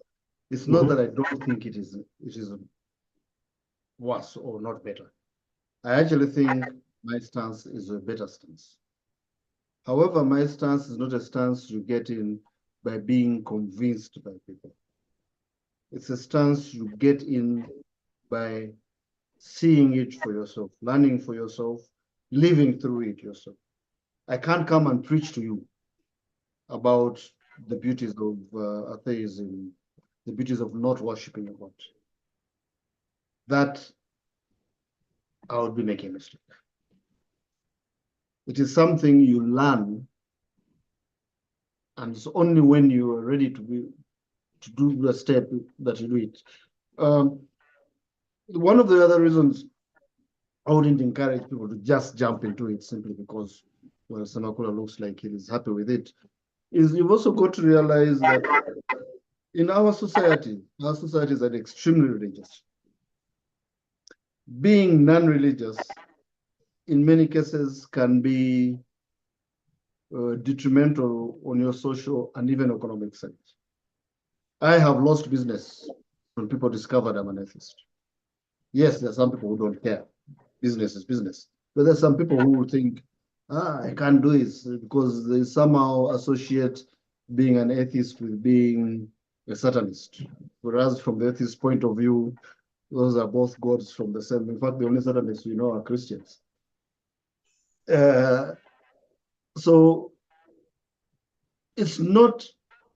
it's not that I don't think it is worse or not better. I actually think my stance is a better stance. However, my stance is not a stance you get in by being convinced by people. It's a stance you get in by seeing it for yourself, learning for yourself, living through it yourself. I can't come and preach to you about the beauties of atheism, the beauties of not worshiping a God. That I would be making a mistake. It is something you learn, and it's only when you are ready to do the step that you do it. One of the other reasons I wouldn't encourage people to just jump into it simply because, well, Sanakula looks like he is happy with it, is you've also got to realize that in our societies are extremely religious. Being non-religious, in many cases, can be detrimental on your social and even economic side. I have lost business when people discovered I'm an atheist. Yes, there are some people who don't care. Business is business. But there's some people who will think, I can't do this because they somehow associate being an atheist with being a Satanist. Whereas from the atheist point of view, those are both gods from the same. In fact, the only Satanists we know are Christians. So it's not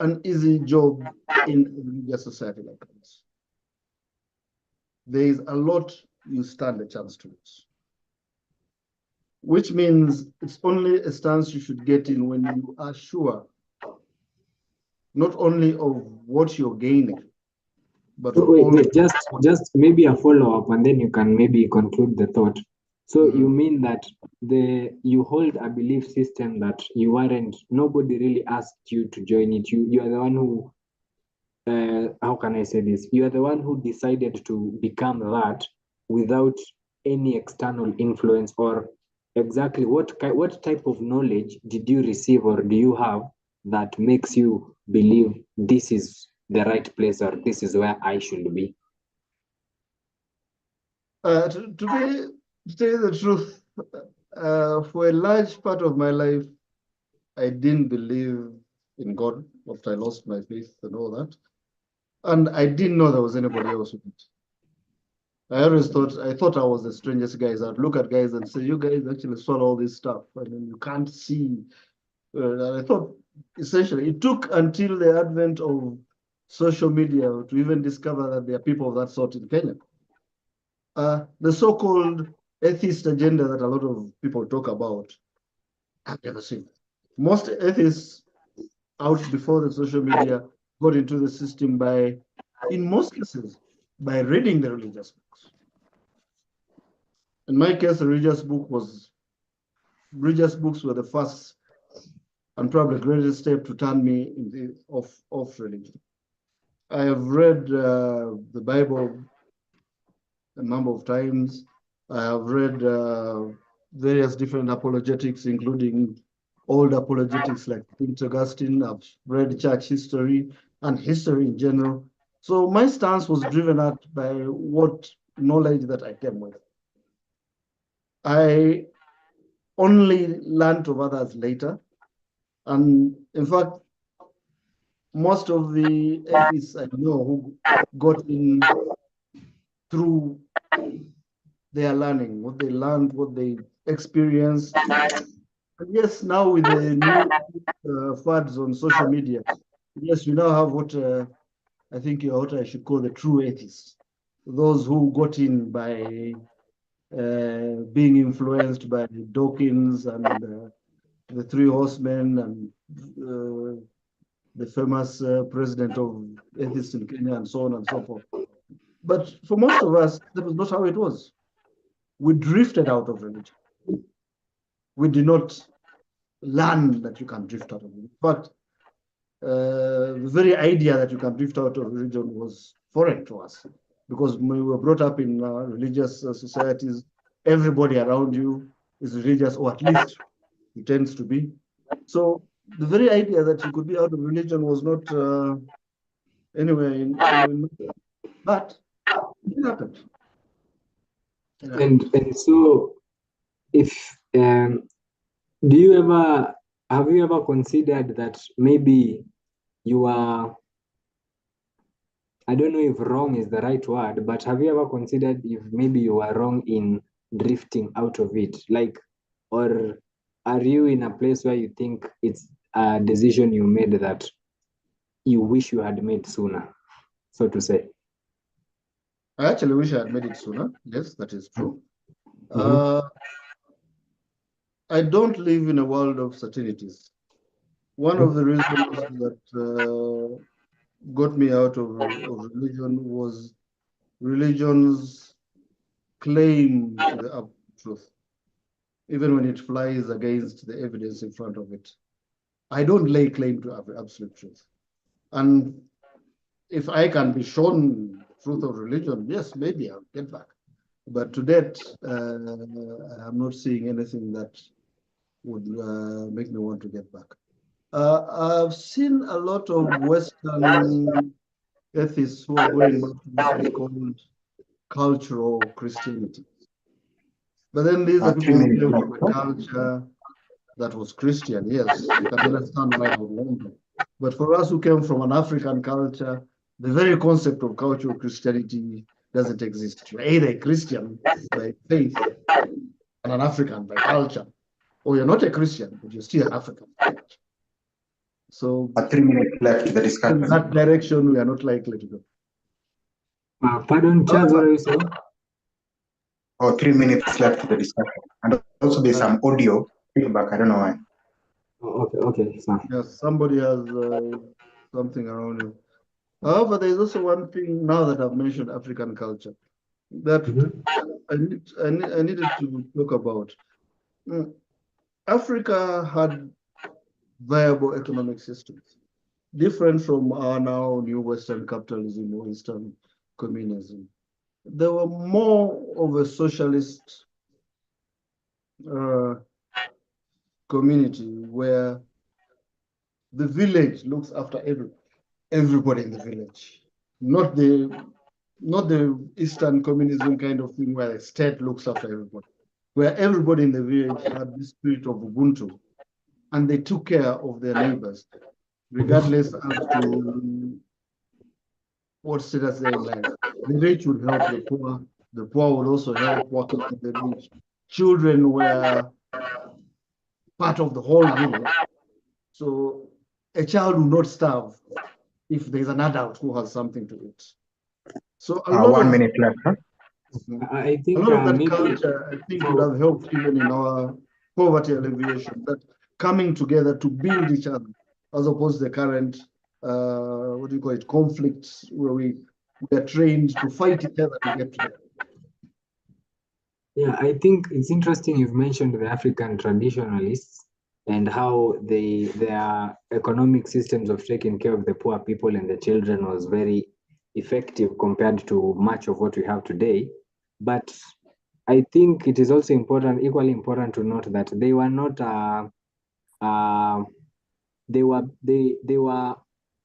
an easy job in a religious society like this. There is a lot you stand a chance to lose, which means it's only a stance you should get in when you are sure not only of what you're gaining, but So wait, just maybe a follow-up, and then you can maybe conclude the thought. So you mean that you hold a belief system that nobody really asked you to join it. You are the one who, how can I say this? You are the one who decided to become that without any external influence, or exactly what type of knowledge did you receive or do you have that makes you believe this is the right place or this is where I should be? To tell you the truth, for a large part of my life, I didn't believe in God after I lost my faith and all that. And I didn't know there was anybody else with it. I thought I was the strangest guys. I'd look at guys and say, you guys actually swallow all this stuff. I mean, you can't see. And I thought essentially it took until the advent of social media to even discover that there are people of that sort in Kenya. The so-called atheist agenda that a lot of people talk about, I've never seen. Most atheists out before the social media got into the system by, in most cases, by reading the religious books. In my case, the religious books were the first and probably the greatest step to turn me off religion. I have read the Bible a number of times. I have read various different apologetics, including old apologetics like St. Augustine. I've read church history and history in general. So my stance was driven out by what knowledge that I came with. I only learned of others later. And in fact, most of the atheists I know who got in through their learning, what they learned, what they experienced. And yes, now with the new fads on social media, yes, we now have what I think what I should call the true atheists, those who got in by being influenced by Dawkins and the Three Horsemen and the famous president of atheists in Kenya and so on and so forth. But for most of us, that was not how it was. We drifted out of religion. We did not learn that you can drift out of it. But the very idea that you can drift out of religion was foreign to us because we were brought up in religious societies. Everybody around you is religious, or at least it tends to be. So the very idea that you could be out of religion was not anywhere but it happened. And so if have you ever considered that maybe you are, I don't know if wrong is the right word, but have you ever considered if maybe you are wrong in drifting out of it? Like, or are you in a place where you think it's a decision you made that you wish you had made sooner, so to say? I actually wish I had made it sooner. Yes, that is true. I don't live in a world of certainties. One of the reasons that got me out of religion was religion's claim to the truth, even when it flies against the evidence in front of it. I don't lay claim to absolute truth. And if I can be shown the truth of religion, yes, maybe I'll get back. But to date, I'm not seeing anything that would make me want to get back. I've seen a lot of Western atheists who are going back to what is called cultural Christianity. But then these are people who came from a culture that was Christian. Yes, you can understand why I would want them. But for us who came from an African culture, the very concept of cultural Christianity doesn't exist. You're either a Christian by faith and an African by culture, or you're not a Christian, but you're still African. So 3 minutes left to the discussion. in that direction, we are not likely to go. Pardon, Charles, what are you saying? 3 minutes left to the discussion. And also there's some audio feedback. I don't know why. Oh, okay. So. Yes, somebody has something around you. However, there's also one thing now that I've mentioned African culture that I needed to talk about. Africa had viable economic systems, different from our now new Western capitalism or Eastern communism. They were more of a socialist community where the village looks after everybody in the village, not the Eastern communism kind of thing where the state looks after everybody, where everybody in the village had the spirit of Ubuntu, and they took care of their neighbors, regardless as to what status they're in life. The rich would help the poor would also help working with the rich. Children were part of the whole village. So a child will not starve if there's an adult who has something to eat. So a lot 1 minute left, huh? I think a lot of that culture, I think, would have helped even in our poverty alleviation, that coming together to build each other, as opposed to the current, conflicts where we are trained to fight each other to get together. Yeah, I think it's interesting you've mentioned the African traditionalists and how their economic systems of taking care of the poor people and the children was very effective compared to much of what we have today. But I think it is also equally important to note that they were not they were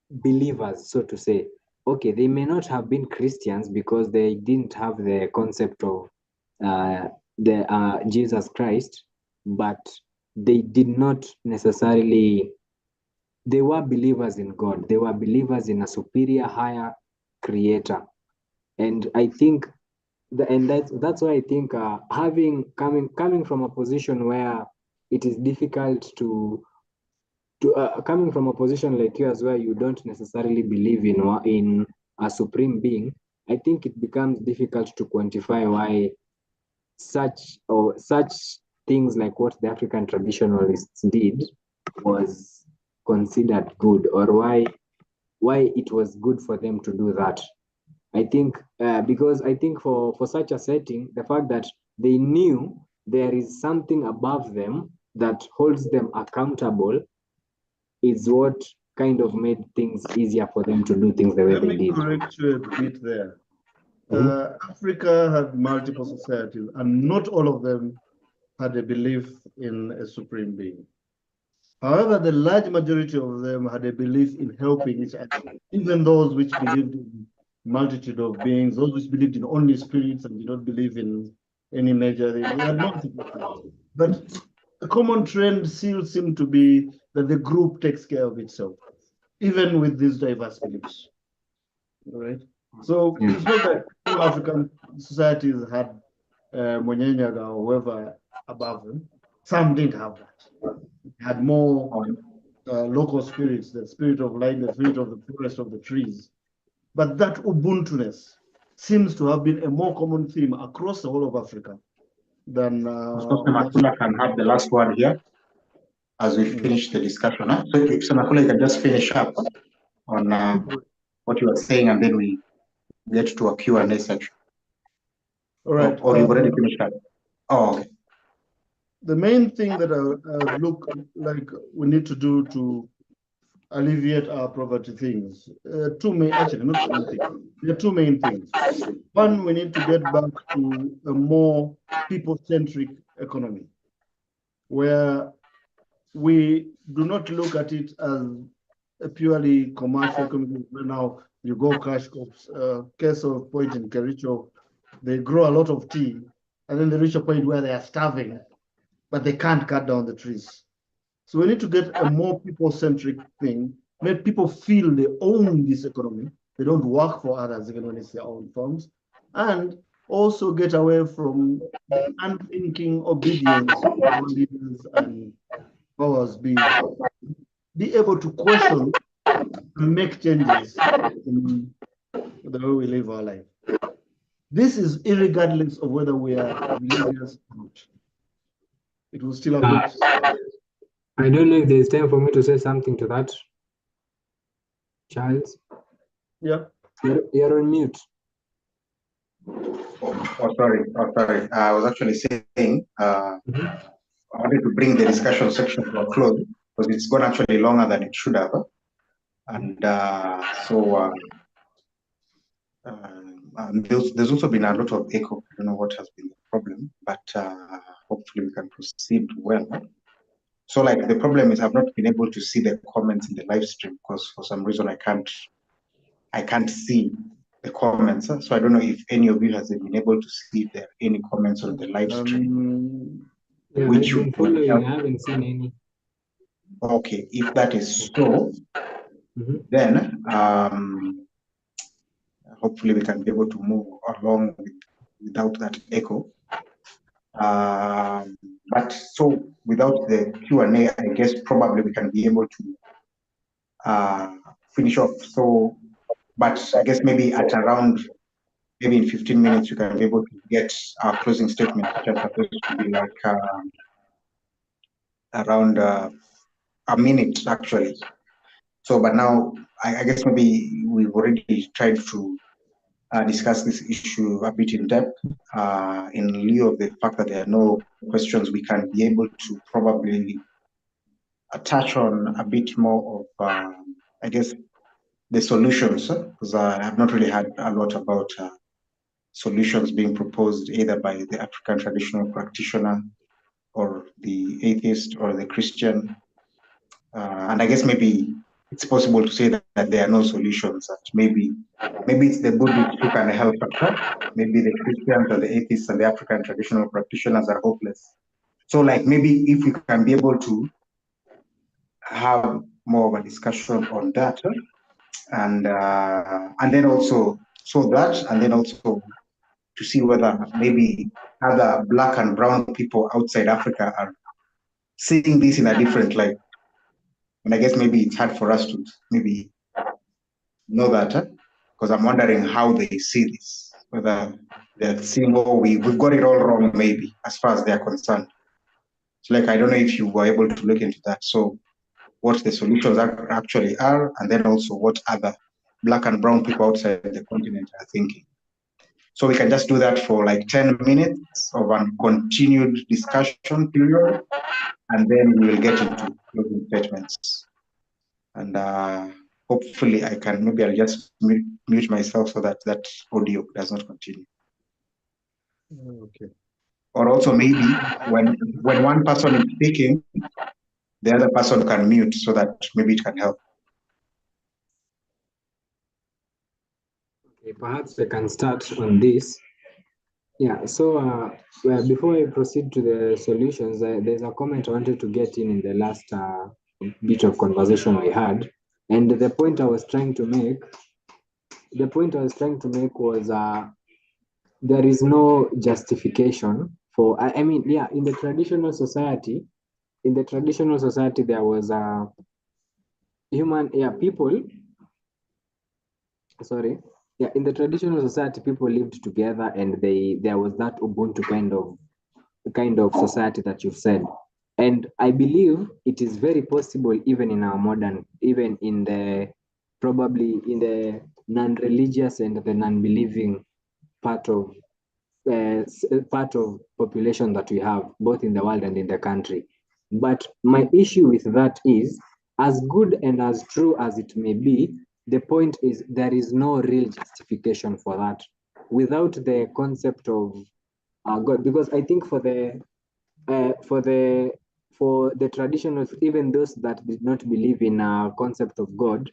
believers, so to say. Okay, they may not have been Christians because they didn't have the concept of Jesus Christ, but they did not necessarily, they were believers in God. They were believers in a superior, higher creator. And I think that's why I think coming from a position where it is difficult to coming from a position like yours where you don't necessarily believe in a supreme being, I think it becomes difficult to quantify why such things like what the African traditionalists did was considered good, or why it was good for them to do that. I think because I think for such a setting, the fact that they knew there is something above them that holds them accountable is what kind of made things easier for them to do things the way they did. Let me correct you a bit there. Africa had multiple societies, and not all of them had a belief in a supreme being. However, the large majority of them had a belief in helping each other, even those which believed in multitude of beings, those which believed in only spirits and did not believe in any major thing. They had multiple things. But a common trend still seemed to be that the group takes care of itself, even with these diverse beliefs. All right. So it's not that all African societies had Mwenyenyaga or whoever above them. Some didn't have that. Had more local spirits, the spirit of light, the spirit of the forest, of the trees. But that Ubuntu-ness seems to have been a more common theme across the whole of Africa than. Makula can have the last word here as we finish the discussion. So if Makula can just finish up on what you were saying, and then we get to a Q&A section. All right. Or you've already finished that? Oh, okay. The main thing that I look like we need to do to alleviate our poverty things, two main, actually not one thing, there are two main things. One, we need to get back to a more people-centric economy, where we do not look at it as a purely commercial economy. Now you go cash crops, case of point in Kericho, they grow a lot of tea, and then they reach a point where they are starving, but they can't cut down the trees. So we need to get a more people-centric thing, make people feel they own this economy. They don't work for others, even when it's their own farms. And also get away from the unthinking obedience of our leaders and powers be able to question and make changes in the way we live our life. This is irregardless of whether we are religious or not. It will still affect. I don't know if there's time for me to say something to that. Charles? Yeah. You're on mute. Sorry. I was actually saying, I wanted to bring the discussion section to a close because it's gone actually longer than it should have. And there's also been a lot of echo. I don't know what has been the problem, but hopefully we can proceed well. So like the problem is I've not been able to see the comments in the live stream because for some reason I can't see the comments. So I don't know if any of you has been able to see if there are any comments on the live stream. Yeah, which I've been following, I haven't seen any. Okay, if that is so, then hopefully we can be able to move along without that echo. But so without the Q&A, I guess probably we can be able to finish off. So, but I guess maybe at around, maybe in 15 minutes, we can be able to get our closing statement, which is supposed to be like around a minute, actually. So, but now I guess maybe we've already tried to discuss this issue a bit in depth. In lieu of the fact that there are no questions, we can be able to probably touch on a bit more of, I guess, the solutions, because I have not really had a lot about solutions being proposed either by the African traditional practitioner or the atheist or the Christian. And I guess maybe it's possible to say that there are no solutions. That maybe it's the Buddhists who can help us. Maybe the Christians or the atheists and the African traditional practitioners are hopeless. So like maybe if we can be able to have more of a discussion on that, and then also and then also to see whether maybe other Black and brown people outside Africa are seeing this in a different light. And I guess maybe it's hard for us to maybe know that, because I'm wondering how they see this. whether they're seeing, oh, we've got it all wrong, maybe, as far as they're concerned. So like, I don't know if you were able to look into that. So what the solutions actually are, and then also what other Black and brown people outside the continent are thinking. So we can just do that for like 10 minutes of a continued discussion period, and then we will get into closing statements. And hopefully I can, maybe I'll just mute myself so that that audio does not continue. Okay. Or also maybe when one person is speaking, the other person can mute so that maybe it can help. Okay, perhaps I can start on this. Yeah, so well, before I proceed to the solutions, there's a comment I wanted to get in the last bit of conversation we had. And the point I was trying to make, was there is no justification for, I mean, yeah, in the traditional society, there was a people, sorry, yeah, in the traditional society, people lived together, and there was that Ubuntu kind of society that you've said. And I believe it is very possible, even in our modern, even in the probably in the non-religious and the non-believing part of population that we have, both in the world and in the country. But my issue with that is, as good and as true as it may be, the point is there is no real justification for that without the concept of God. Because I think for the traditionals, even those that did not believe in a concept of God,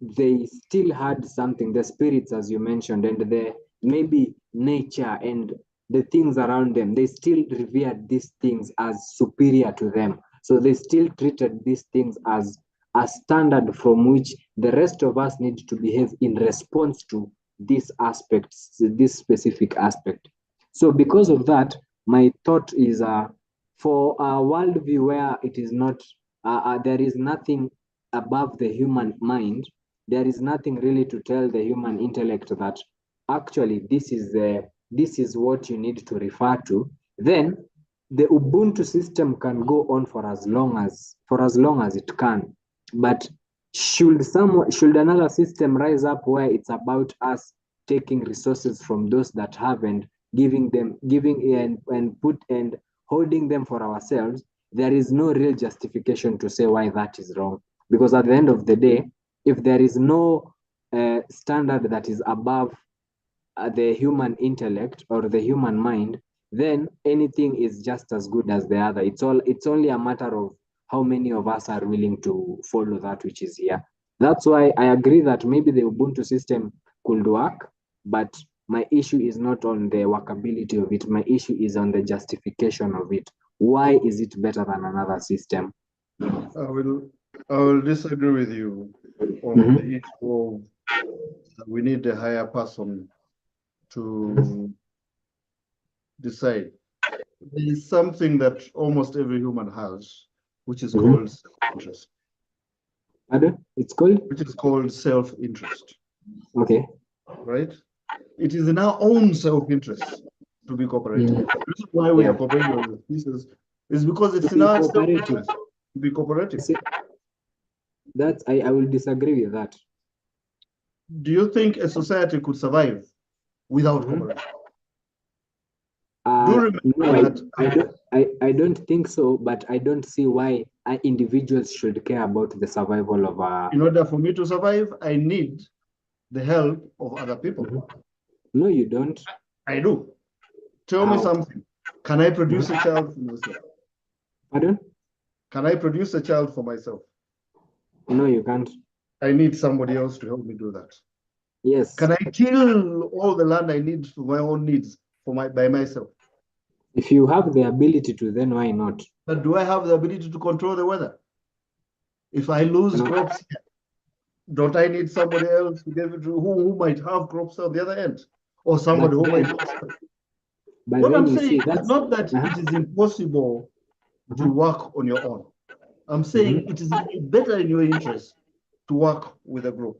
they still had something, the spirits, as you mentioned, and the maybe nature and the things around them. They still revered these things as superior to them. So they still treated these things as a standard from which the rest of us need to behave in response to these aspects, this specific aspect. So because of that, my thought is for a worldview where it is not, there is nothing above the human mind, there is nothing really to tell the human intellect that actually this is what you need to refer to, then the Ubuntu system can go on for as long as it can. But should another system rise up where it's about us taking resources from those that have and giving and holding them for ourselves, there is no real justification to say why that is wrong. Because at the end of the day, if there is no standard that is above the human intellect or the human mind, then anything is just as good as the other. It's only a matter of how many of us are willing to follow that which is here. That's why I agree that maybe the Ubuntu system could work, but my issue is not on the workability of it. My issue is on the justification of it. Why is it better than another system? I will disagree with you on the issue of we need a higher person to decide. There is something that almost every human has, which is called self-interest. Pardon? It's called? Which is called self-interest. Okay. Right? It is in our own self-interest to be cooperative. The reason why we are cooperating with the pieces is because it's in our self-interest to be cooperative. I will disagree with that. Do you think a society could survive without cooperation? I don't think so, but I don't see why individuals should care about the survival of In order for me to survive, I need the help of other people. No, you don't. I do. Tell me something. Can I produce a child for myself? Pardon? Can I produce a child for myself? No, you can't. I need somebody else to help me do that. Yes. Can I till all the land I need for my own needs by myself? If you have the ability to, then why not? But do I have the ability to control the weather? If I lose crops here, don't I need somebody else to give it to who might have crops on the other end? Or somebody who might have. What I'm saying is not that it is impossible to work on your own. I'm saying it is better in your interest to work with a group.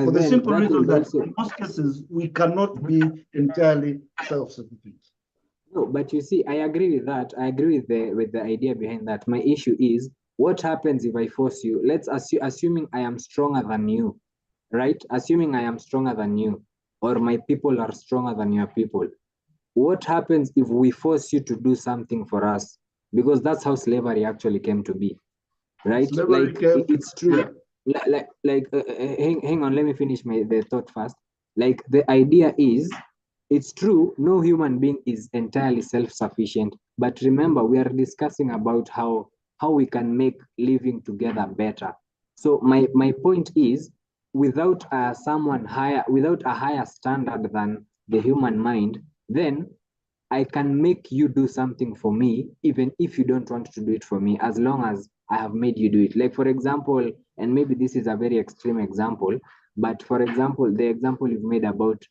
For the simple that reason would that also, in most cases, we cannot be entirely self-sufficient. no, but you see, I agree with that. I agree with the idea behind that. My issue is what happens if I force you? Let's assume, assuming I am stronger than you, right? Assuming I am stronger than you, or my people are stronger than your people. What happens if we force you to do something for us? Because that's how slavery actually came to be, right? Slavery Like came, it's true. yeah. Hang on, let me finish the thought first. Like the idea is, it's true, no human being is entirely self-sufficient, but remember, we are discussing about how we can make living together better. So my point is, without someone higher, without a higher standard than the human mind, then I can make you do something for me, even if you don't want to do it for me, as long as I have made you do it. Like, for example, and maybe this is a very extreme example, but for example, the example you've made about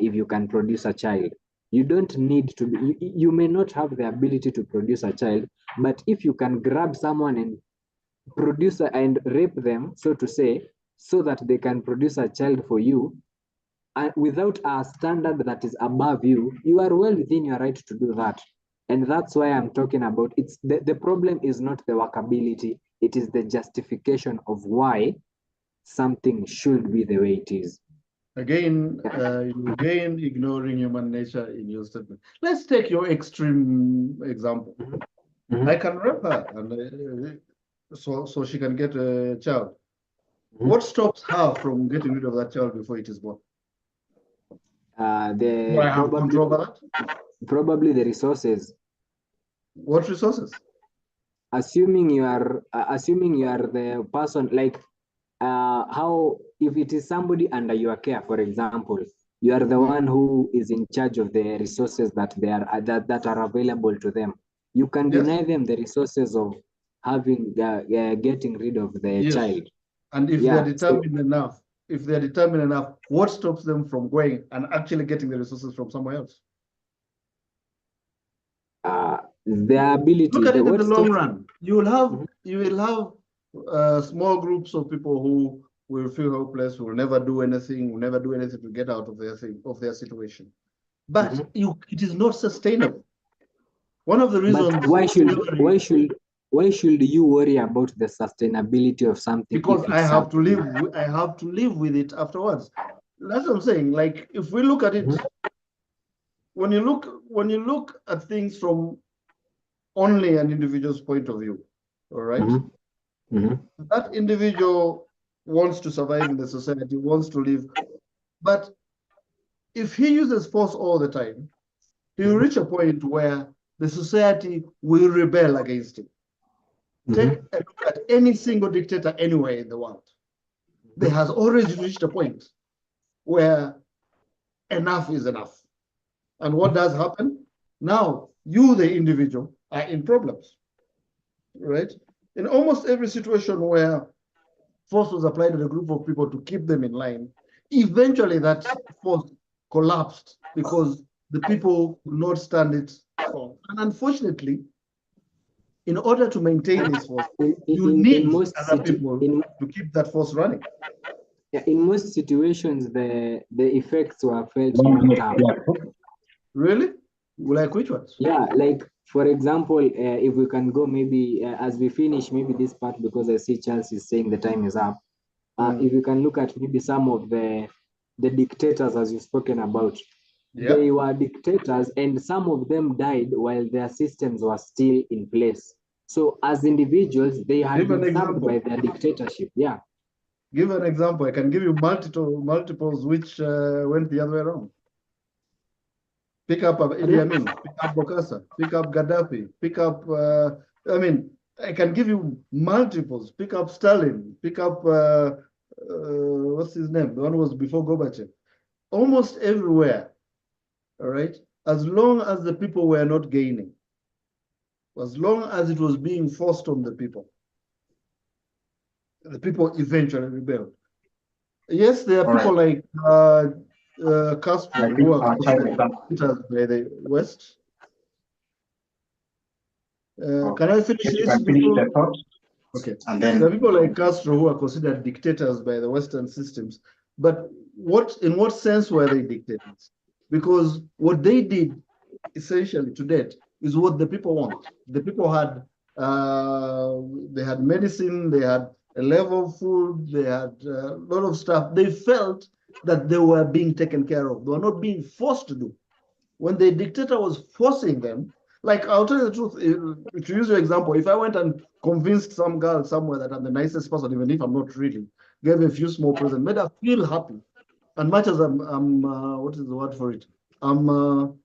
if you can produce a child, you don't need to be, you may not have the ability to produce a child, but if you can grab someone and produce and rape them, so to say, so that they can produce a child for you, and without a standard that is above you, you are well within your right to do that. And that's why I'm talking about it's the problem is not the workability, it is the justification of why something should be the way it is. Again, you again ignoring human nature in your statement. Let's take your extreme example. Mhm. I can rape her, and so she can get a child. Mhm. What stops her from getting rid of that child before it is born? Do I The have control over that? probably the resources. What resources? Assuming you are the person, like how if it is somebody under your care, for example, you are the one who is in charge of the resources that they are that are available to them. You can Yes. deny them the resources of having getting rid of the Yes. child. And if Yeah, they're determined enough, what stops them from going and actually getting the resources from somewhere else? The ability. Look at it in what the long stops- run. You will have small groups of people who will feel hopeless, will never do anything, to get out of their situation. But it is not sustainable. One of the reasons But why should you worry about the sustainability of something? Because if I it's have to something- live with it afterwards. That's what I'm saying. Like, if we look at it, when you look at things from only an individual's point of view, all right? That individual wants to survive in the society, wants to live. But if he uses force all the time, he will reach a point where the society will rebel against him. Take a look at any single dictator anywhere in the world. There has always reached a point where enough is enough. And what does happen? Now, you, the individual, are in problems, right? In almost every situation where force was applied to a group of people to keep them in line, eventually that force collapsed because the people could not stand it strong. And unfortunately, in order to maintain this force, you need other people to keep that force running. Yeah, in most situations, the effects were felt long term. Really? Like which ones? Yeah, like for example, if we can go maybe as we finish maybe this part, because I see Charles is saying the time is up. If you can look at maybe some of the dictators as you've spoken about, they were dictators and some of them died while their systems were still in place. So as individuals, they had been served by their dictatorship. Yeah. Give an example. I can give you multiples which went the other way around. Pick up Idi Amin, pick up Bokassa, pick up Gaddafi, pick up, I can give you multiples. Pick up Stalin, pick up, what's his name? The one who was before Gorbachev. Almost everywhere, all right? As long as the people were not gaining, as long as it was being forced on the people eventually rebelled. Yes, there are people like Castro who are considered by the West. Can I finish this before? Okay. And then there are people like Castro who are considered dictators by the Western systems, But in what sense were they dictators? Because what they did essentially to date is what the people want. The people had they had medicine, they had a level of food, they had a lot of stuff. They felt that they were being taken care of. They were not being forced to do. When the dictator was forcing them, like I'll tell you the truth, to use your example, if I went and convinced some girl somewhere that I'm the nicest person, even if I'm not really, gave a few small presents, made her feel happy, and much as I'm what is the word for it? I'm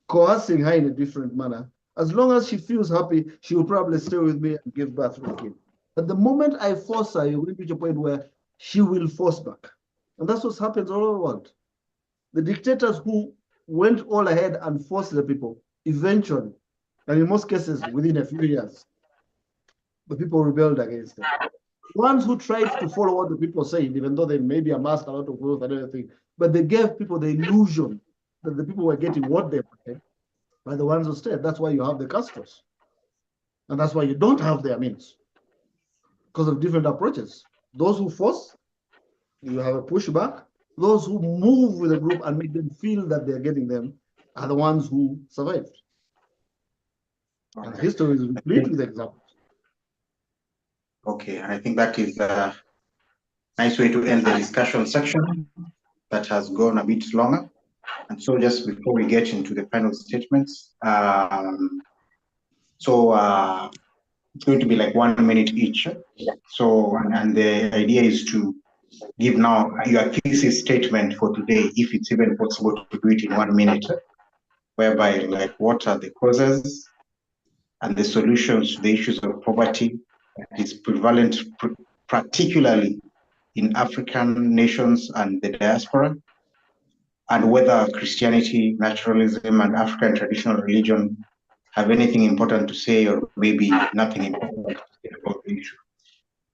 coercing her in a different manner. As long as she feels happy, she will probably stay with me and give birth to a kid. But the moment I force her, you're going to reach a point where she will force back. And that's what happens all over the world. The dictators who went all ahead and forced the people, eventually, and in most cases, within a few years, the people rebelled against them. Ones who tried to follow what the people said, even though they maybe amassed a lot of wealth and everything, but they gave people the illusion that the people were getting what they wanted by the ones who stayed. That's why you have the Castros. And that's why you don't have their means, because of different approaches. Those who force, you have a pushback. Those who move with a group and make them feel that they're getting them are the ones who survived. And history is replete with examples. Okay, I think that is a nice way to end the discussion section that has gone a bit longer. And so just before we get into the final statements, it's going to be like 1 minute each. So, and the idea is to give now your thesis statement for today, if it's even possible to do it in 1 minute, whereby like what are the causes and the solutions to the issues of poverty that is prevalent, particularly in African nations and the diaspora, and whether Christianity, naturalism, and African traditional religion have anything important to say, or maybe nothing important to say about the issue.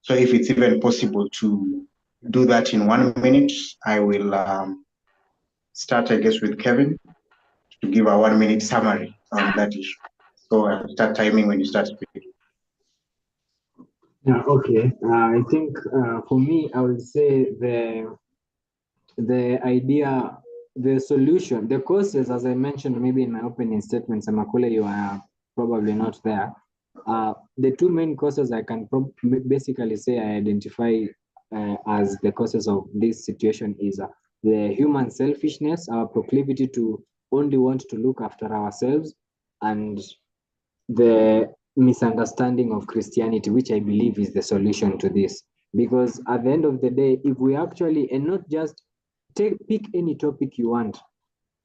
So if it's even possible to do that in 1 minute, I will start, I guess, with Kevin to give a 1 minute summary on that issue. So I'll start timing when you start speaking. Yeah, okay. I think for me, I would say the idea, the solution, the causes, as I mentioned maybe in my opening statement, Samakule, you are probably not there. The two main causes I can basically say I identify as the causes of this situation is the human selfishness, our proclivity to only want to look after ourselves, and the misunderstanding of Christianity, which I believe is the solution to this. Because at the end of the day, if we actually, and not just pick any topic you want,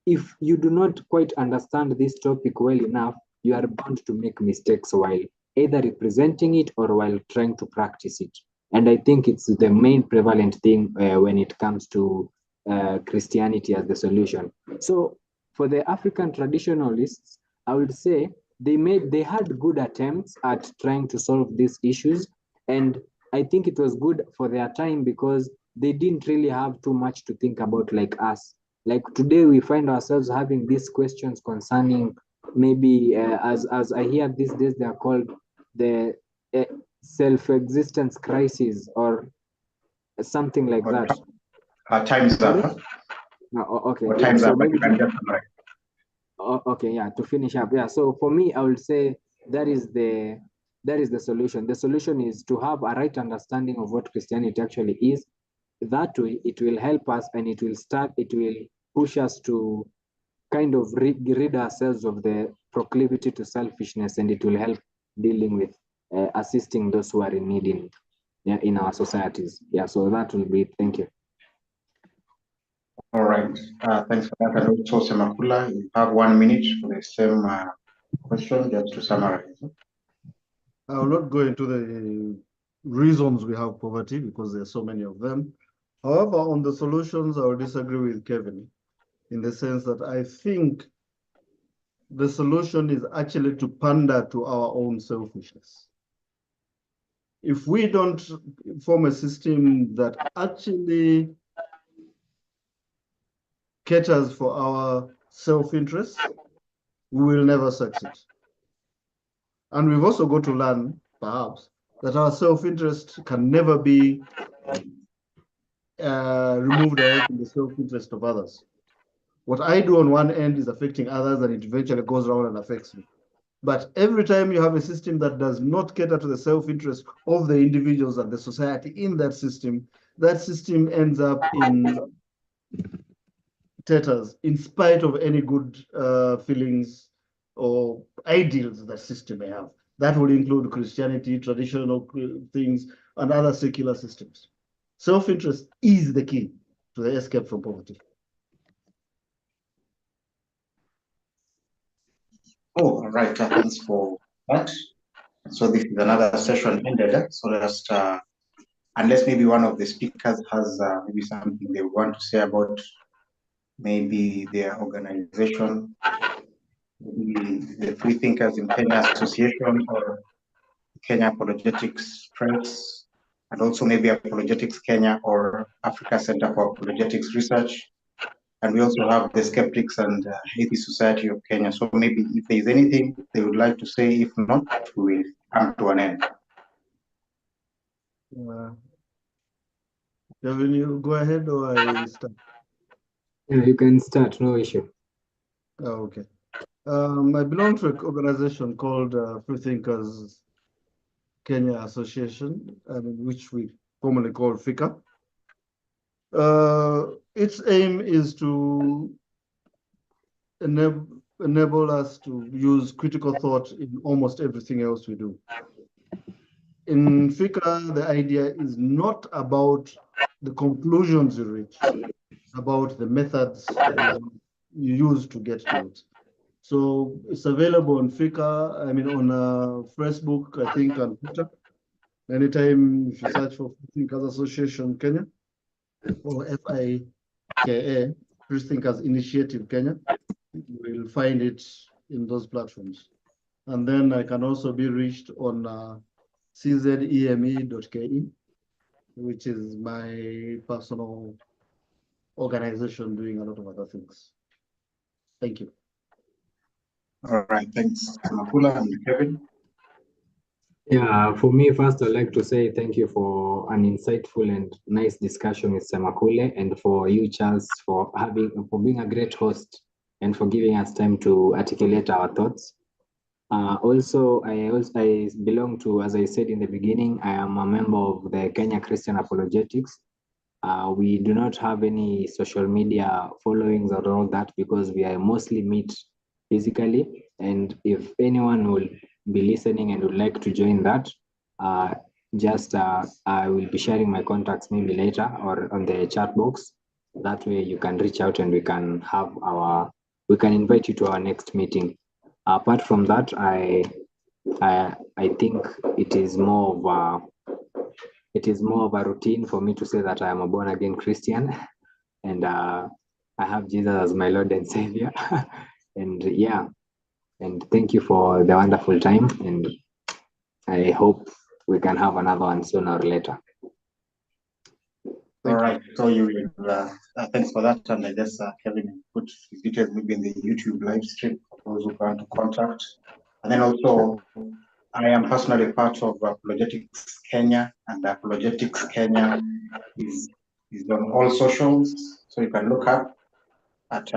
if you do not quite understand this topic well enough, you are bound to make mistakes while either representing it or while trying to practice it. And I think it's the main prevalent thing when it comes to Christianity as the solution. So for the African traditionalists, I would say they had good attempts at trying to solve these issues, and I think it was good for their time because they didn't really have too much to think about like us. Like today we find ourselves having these questions concerning maybe as I hear these days they are called the self-existence crisis or something like that. Time's up. Okay, or yeah, time's so up, but maybe you can just summarize. okay, yeah, to finish up, yeah, so for me I would say that is the solution. The solution is to have a right understanding of what Christianity actually is. That way it will help us, and it will push us to kind of rid ourselves of the proclivity to selfishness, and it will help dealing with assisting those who are in need in our societies. Yeah, so that will be it. Thank you. All right. Thanks for that. And also, Semakula, you have 1 minute for the same question, just to summarize. I will not go into the reasons we have poverty because there are so many of them. However, on the solutions, I will disagree with Kevin in the sense that I think the solution is actually to pander to our own selfishness. If we don't form a system that actually caters for our self-interest, we will never succeed. And we've also got to learn, perhaps, that our self-interest can never be removed away from the self-interest of others. What I do on one end is affecting others, and it eventually goes around and affects me. But every time you have a system that does not cater to the self-interest of the individuals and the society in that system ends up in tatters, in spite of any good feelings or ideals that system may have. That would include Christianity, traditional things, and other secular systems. Self-interest is the key to the escape from poverty. Oh, all right. Thanks for that. So this is another session ended. So just unless maybe one of the speakers has maybe something they want to say about maybe their organization, maybe the Free Thinkers in Kenya Association or Kenya Apologetics Press, and also maybe Apologetics Kenya or Africa Center for Apologetics Research. And we also have the Skeptics and Atheist Society of Kenya. So maybe if there is anything they would like to say, if not, we will come to an end. Kevin, you go ahead or I start? Yeah, you can start, no issue. Oh, okay. I belong to an organization called Free Thinkers Kenya Association, which we commonly call FICA. Its aim is to enable us to use critical thought in almost everything else we do. In FICA, the idea is not about the conclusions you reach, about the methods you use to get to it. So it's available on FICA, on Facebook, I think, and Twitter. Anytime if you search for Free Thinkers Association Kenya or FIKA, Free Thinkers Initiative Kenya, you will find it in those platforms. And then I can also be reached on czeme.ke, which is my personal organization doing a lot of other things. Thank you. All right, thanks, Makula and Kevin. Yeah, for me, first, I'd like to say thank you for an insightful and nice discussion with Semakule, and for you, Charles, for being a great host and for giving us time to articulate our thoughts. Also, I belong to, as I said in the beginning, I am a member of the Kenya Christian Apologetics. We do not have any social media followings or all that because we are mostly meet physically. And if anyone will be listening and would like to join that, I will be sharing my contacts maybe later or on the chat box. That way you can reach out and we can invite you to our next meeting. Apart from that, I think it is more of a routine for me to say that I am a born again Christian, and I have Jesus as my Lord and Savior. And yeah, and thank you for the wonderful time, and I hope we can have another one sooner or later. All right, so you will, thanks for that. And I guess Kevin put his details maybe in the YouTube live stream for those who want to contact. And then also, I am personally part of Apologetics Kenya, and Apologetics Kenya is on all socials. So you can look up at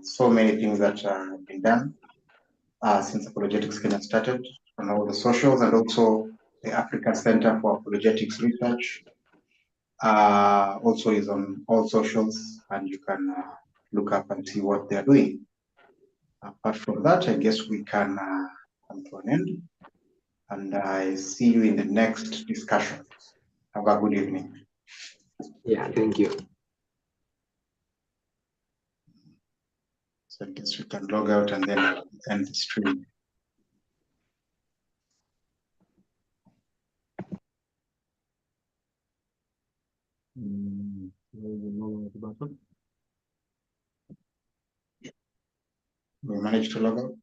so many things that have been done since Apologetics Kenya started on all the socials, and also the Africa Center for Apologetics Research also is on all socials, and you can look up and see what they're doing. Apart from that, I guess we can come to an end, and I see you in the next discussion. Have a good evening. Yeah, thank you. So I guess we can log out and then end the stream. We managed to log out.